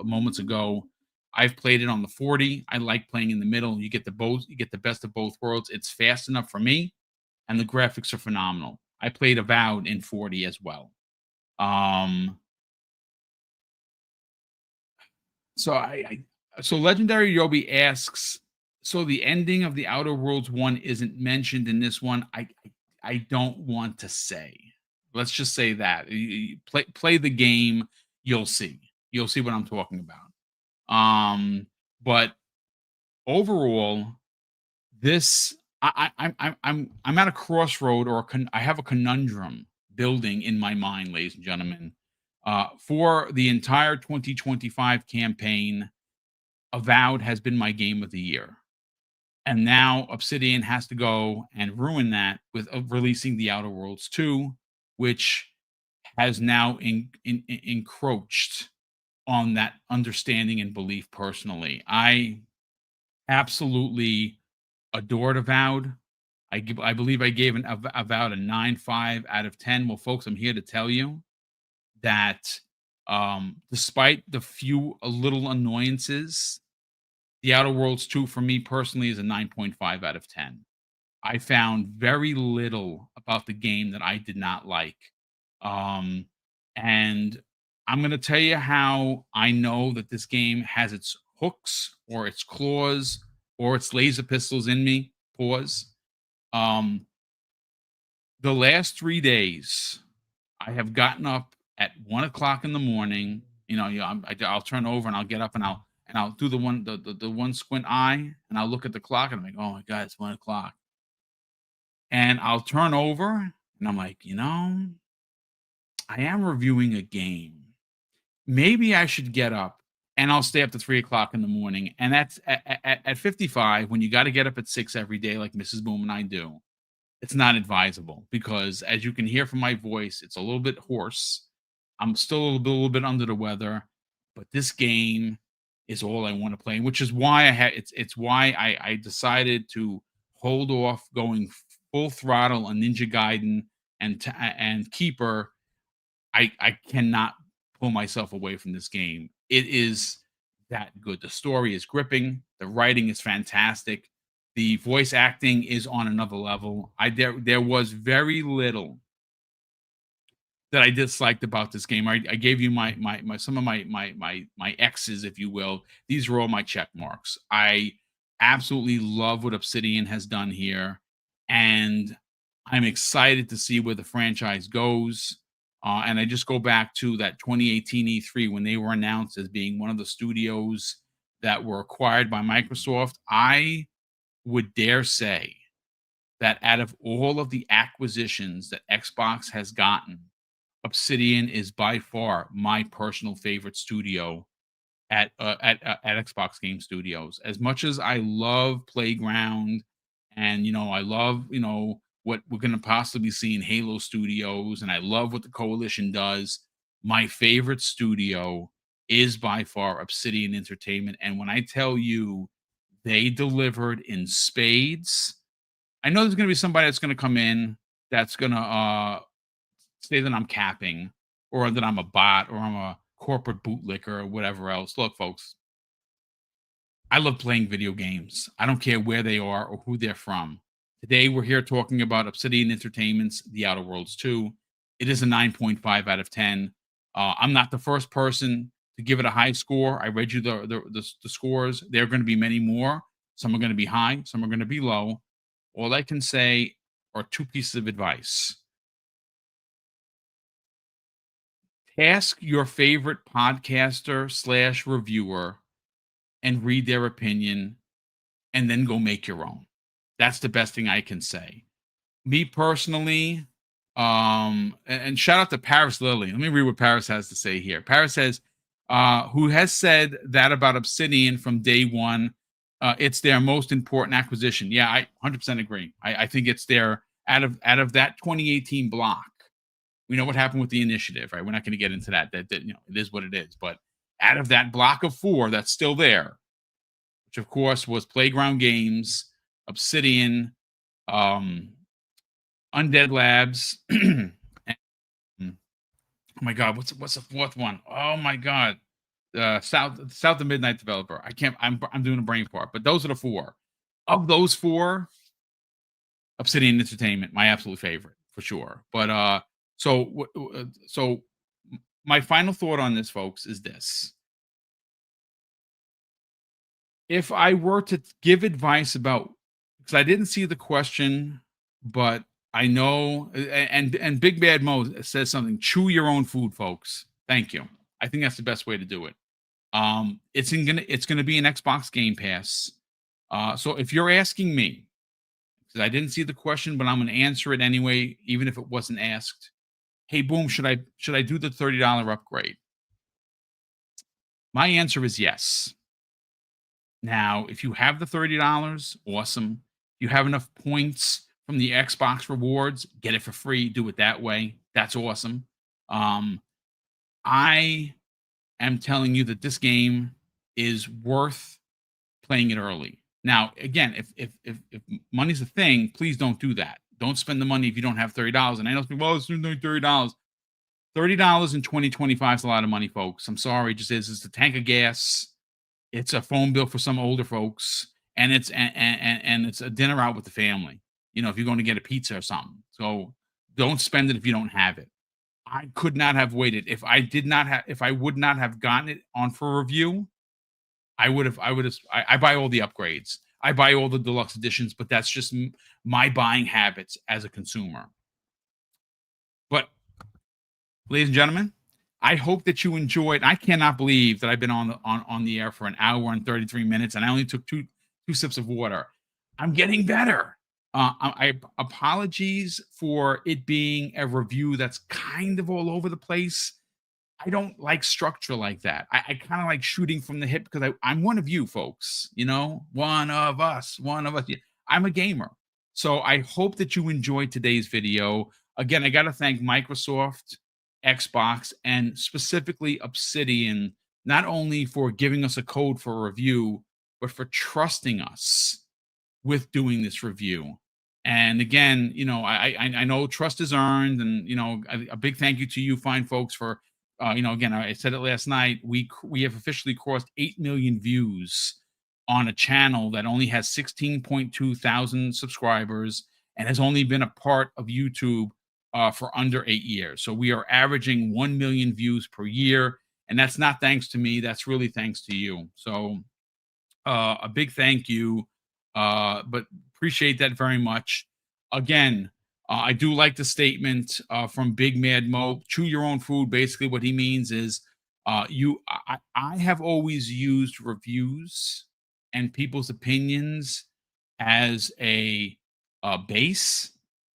moments ago, I've played it on the 40. I like playing in the middle. You get the best of both worlds. It's fast enough for me, and the graphics are phenomenal. I played Avowed in 40 as well. Um, So so Legendary Yobi asks, so the ending of the Outer Worlds one isn't mentioned in this one. I don't want to say. Let's just say that. Play the game, you'll see. You'll see what I'm talking about. But overall, this I'm at a crossroad or I have a conundrum building in my mind, ladies and gentlemen. For the entire 2025 campaign, Avowed has been my game of the year. And now Obsidian has to go and ruin that with releasing The Outer Worlds 2, which has now encroached on that understanding and belief personally. I absolutely adored Avowed. I believe I gave Avowed a 9.5 out of 10. Well, folks, I'm here to tell you that despite the few little annoyances, The Outer Worlds 2 for me personally is a 9.5 out of 10. I found very little about the game that I did not like. Um, and I'm going to tell you how I know that this game has its hooks or its claws or its laser pistols in me. Pause. Um, the last 3 days, I have gotten up at 1 o'clock in the morning. I'll turn over and I'll get up and I'll do the one squint eye and I'll look at the clock and I'm like, oh my god, it's 1 o'clock. And I'll turn over and I'm like, I am reviewing a game. Maybe I should get up and I'll stay up to 3 o'clock in the morning. And that's at 55 when you got to get up at 6 every day, like Mrs. Boom and I do. It's not advisable because, as you can hear from my voice, it's a little bit hoarse. I'm still a little bit under the weather, but this game is all I want to play, which is why it's why I decided to hold off going full throttle on Ninja Gaiden and Keeper. I cannot pull myself away from this game. It is that good. The story is gripping. The writing is fantastic. The voice acting is on another level. There was very little that I disliked about this game. I gave you my some of my X's, if you will. These are all my check marks. I absolutely love what Obsidian has done here, and I'm excited to see where the franchise goes. And I just go back to that 2018 E3 when they were announced as being one of the studios that were acquired by Microsoft. I would dare say that out of all of the acquisitions that Xbox has gotten, Obsidian is by far my personal favorite studio at Xbox Game Studios. As much as I love Playground and I love what we're going to possibly see in Halo Studios, and I love what the Coalition does. My favorite studio is by far Obsidian Entertainment. And when I tell you they delivered in spades, I know there's going to be somebody that's going to come in that's going to say that I'm capping or that I'm a bot or I'm a corporate bootlicker or whatever else. Look, folks, I love playing video games. I don't care where they are or who they're from. Today, we're here talking about Obsidian Entertainment's The Outer Worlds 2. It is a 9.5 out of 10. I'm not the first person to give it a high score. I read you the scores. There are going to be many more. Some are going to be high, some are going to be low. All I can say are two pieces of advice. Ask your favorite podcaster slash reviewer and read their opinion, and then go make your own. That's the best thing I can say. Me personally, and shout out to Paris Lily. Let me read what Paris has to say here. Paris says, who has said that about Obsidian from day one. It's their most important acquisition. Yeah, I 100% agree. I think it's their out of that 2018 block. We know what happened with the initiative, right? We're not going to get into that. That it is what it is. But out of that block of 4 that's still there, which of course was Playground Games, Obsidian, Undead Labs. And, oh my God, what's the fourth one? Oh my God, South of Midnight Developer. I'm doing a brain fart, but those are the 4. Of those 4, Obsidian Entertainment, my absolute favorite for sure. But so my final thought on this, folks, is this. If I were to give advice about, because I didn't see the question, but I know, and Big Bad Mo says something, chew your own food, folks. Thank you. I think that's the best way to do it. It's gonna be an Xbox Game Pass. So if you're asking me, because I didn't see the question, but I'm gonna answer it anyway, even if it wasn't asked. Hey, Boom, should I do the $30 upgrade? My answer is yes. Now, if you have the $30, awesome. If you have enough points from the Xbox rewards, get it for free. Do it that way. That's awesome. I am telling you that this game is worth playing it early. Now, again, if money's a thing, please don't do that. Don't spend the money if you don't have $30. And I know people, well, it's only $30. $30 in 2025 is a lot of money, folks. I'm sorry, it just is. It's a tank of gas. It's a phone bill for some older folks, and it's a dinner out with the family. If you're going to get a pizza or something. So don't spend it if you don't have it. I could not have waited. If I would not have gotten it on for review, I buy all the upgrades. I buy all the deluxe editions, but that's just my buying habits as a consumer. But ladies and gentlemen, I hope that you enjoyed. I cannot believe that I've been on the air for an hour and 33 minutes, and I only took two sips of water. I'm getting better. I apologies for it being a review that's kind of all over the place. I don't like structure like that. I kind of like shooting from the hip because I'm one of you folks, one of us. I'm a gamer. So I hope that you enjoyed today's video. Again, I got to thank Microsoft, Xbox, and specifically Obsidian, not only for giving us a code for a review, but for trusting us with doing this review. And again, I know trust is earned, and a big thank you to you fine folks for again, I said it last night, we have officially crossed 8 million views on a channel that only has 16.2 thousand subscribers and has only been a part of YouTube for under 8 years. So we are averaging 1 million views per year, and that's not thanks to me. That's really thanks to you. So a big thank you, but appreciate that very much. Again, I do like the statement from Big Mad Mo. Chew your own food. Basically, what he means is I have always used reviews and people's opinions as a base,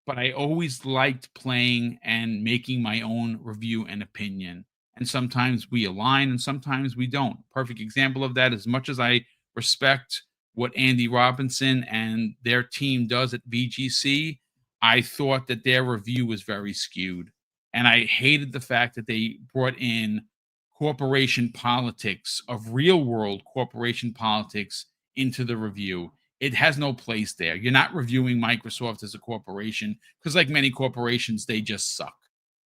but I always liked playing and making my own review and opinion. And sometimes we align and sometimes we don't. Perfect example of that, as much as I respect what Andy Robinson and their team does at VGC, I thought that their review was very skewed. And I hated the fact that they brought in corporation politics of real world corporation politics into the review. It has no place there. You're not reviewing Microsoft as a corporation because, like many corporations, they just suck,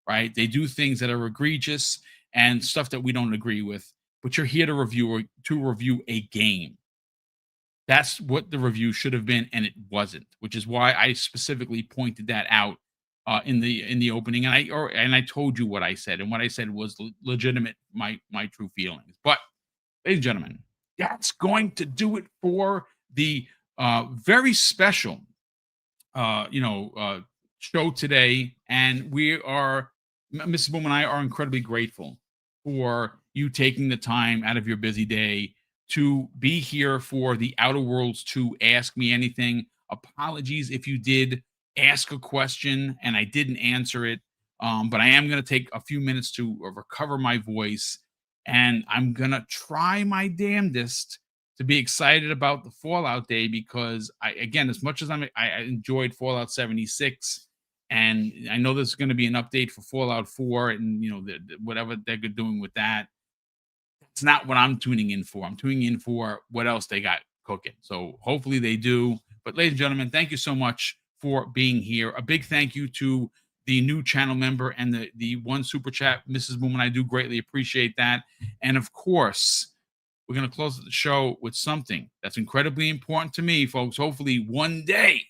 right? They do things that are egregious and stuff that we don't agree with. But you're here to review a game. That's what the review should have been, and it wasn't, which is why I specifically pointed that out in the opening, and I told you what I said, and what I said was legitimate, my true feelings. But, ladies and gentlemen, that's going to do it for the very special show today. And Mrs. Boom and I are incredibly grateful for you taking the time out of your busy day to be here for the Outer Worlds to Ask Me Anything. Apologies if you did ask a question and I didn't answer it. But I am going to take a few minutes to recover my voice, and I'm going to try my damnedest to be excited about the Fallout Day, because again, as much as I enjoyed Fallout 76, and I know there's going to be an update for Fallout 4, and whatever they're doing with that, it's not what I'm tuning in for. I'm tuning in for what else they got cooking. So hopefully they do. But, ladies and gentlemen, thank you so much for being here. A big thank you to the new channel member and the one super chat, Mrs. Boom, and I do greatly appreciate that. And of course, we're going to close the show with something that's incredibly important to me, folks. Hopefully one day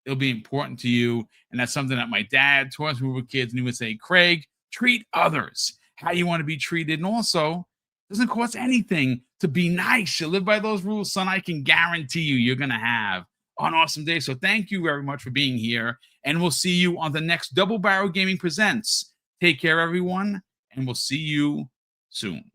it'll be important to you. And that's something that my dad taught us when we were kids. And he would say, Craig, treat others how you want to be treated. And also, it doesn't cost anything to be nice. You live by those rules, son. I can guarantee you're going to have an awesome day. So thank you very much for being here. And we'll see you on the next Double Barrel Gaming Presents. Take care, everyone. And we'll see you soon.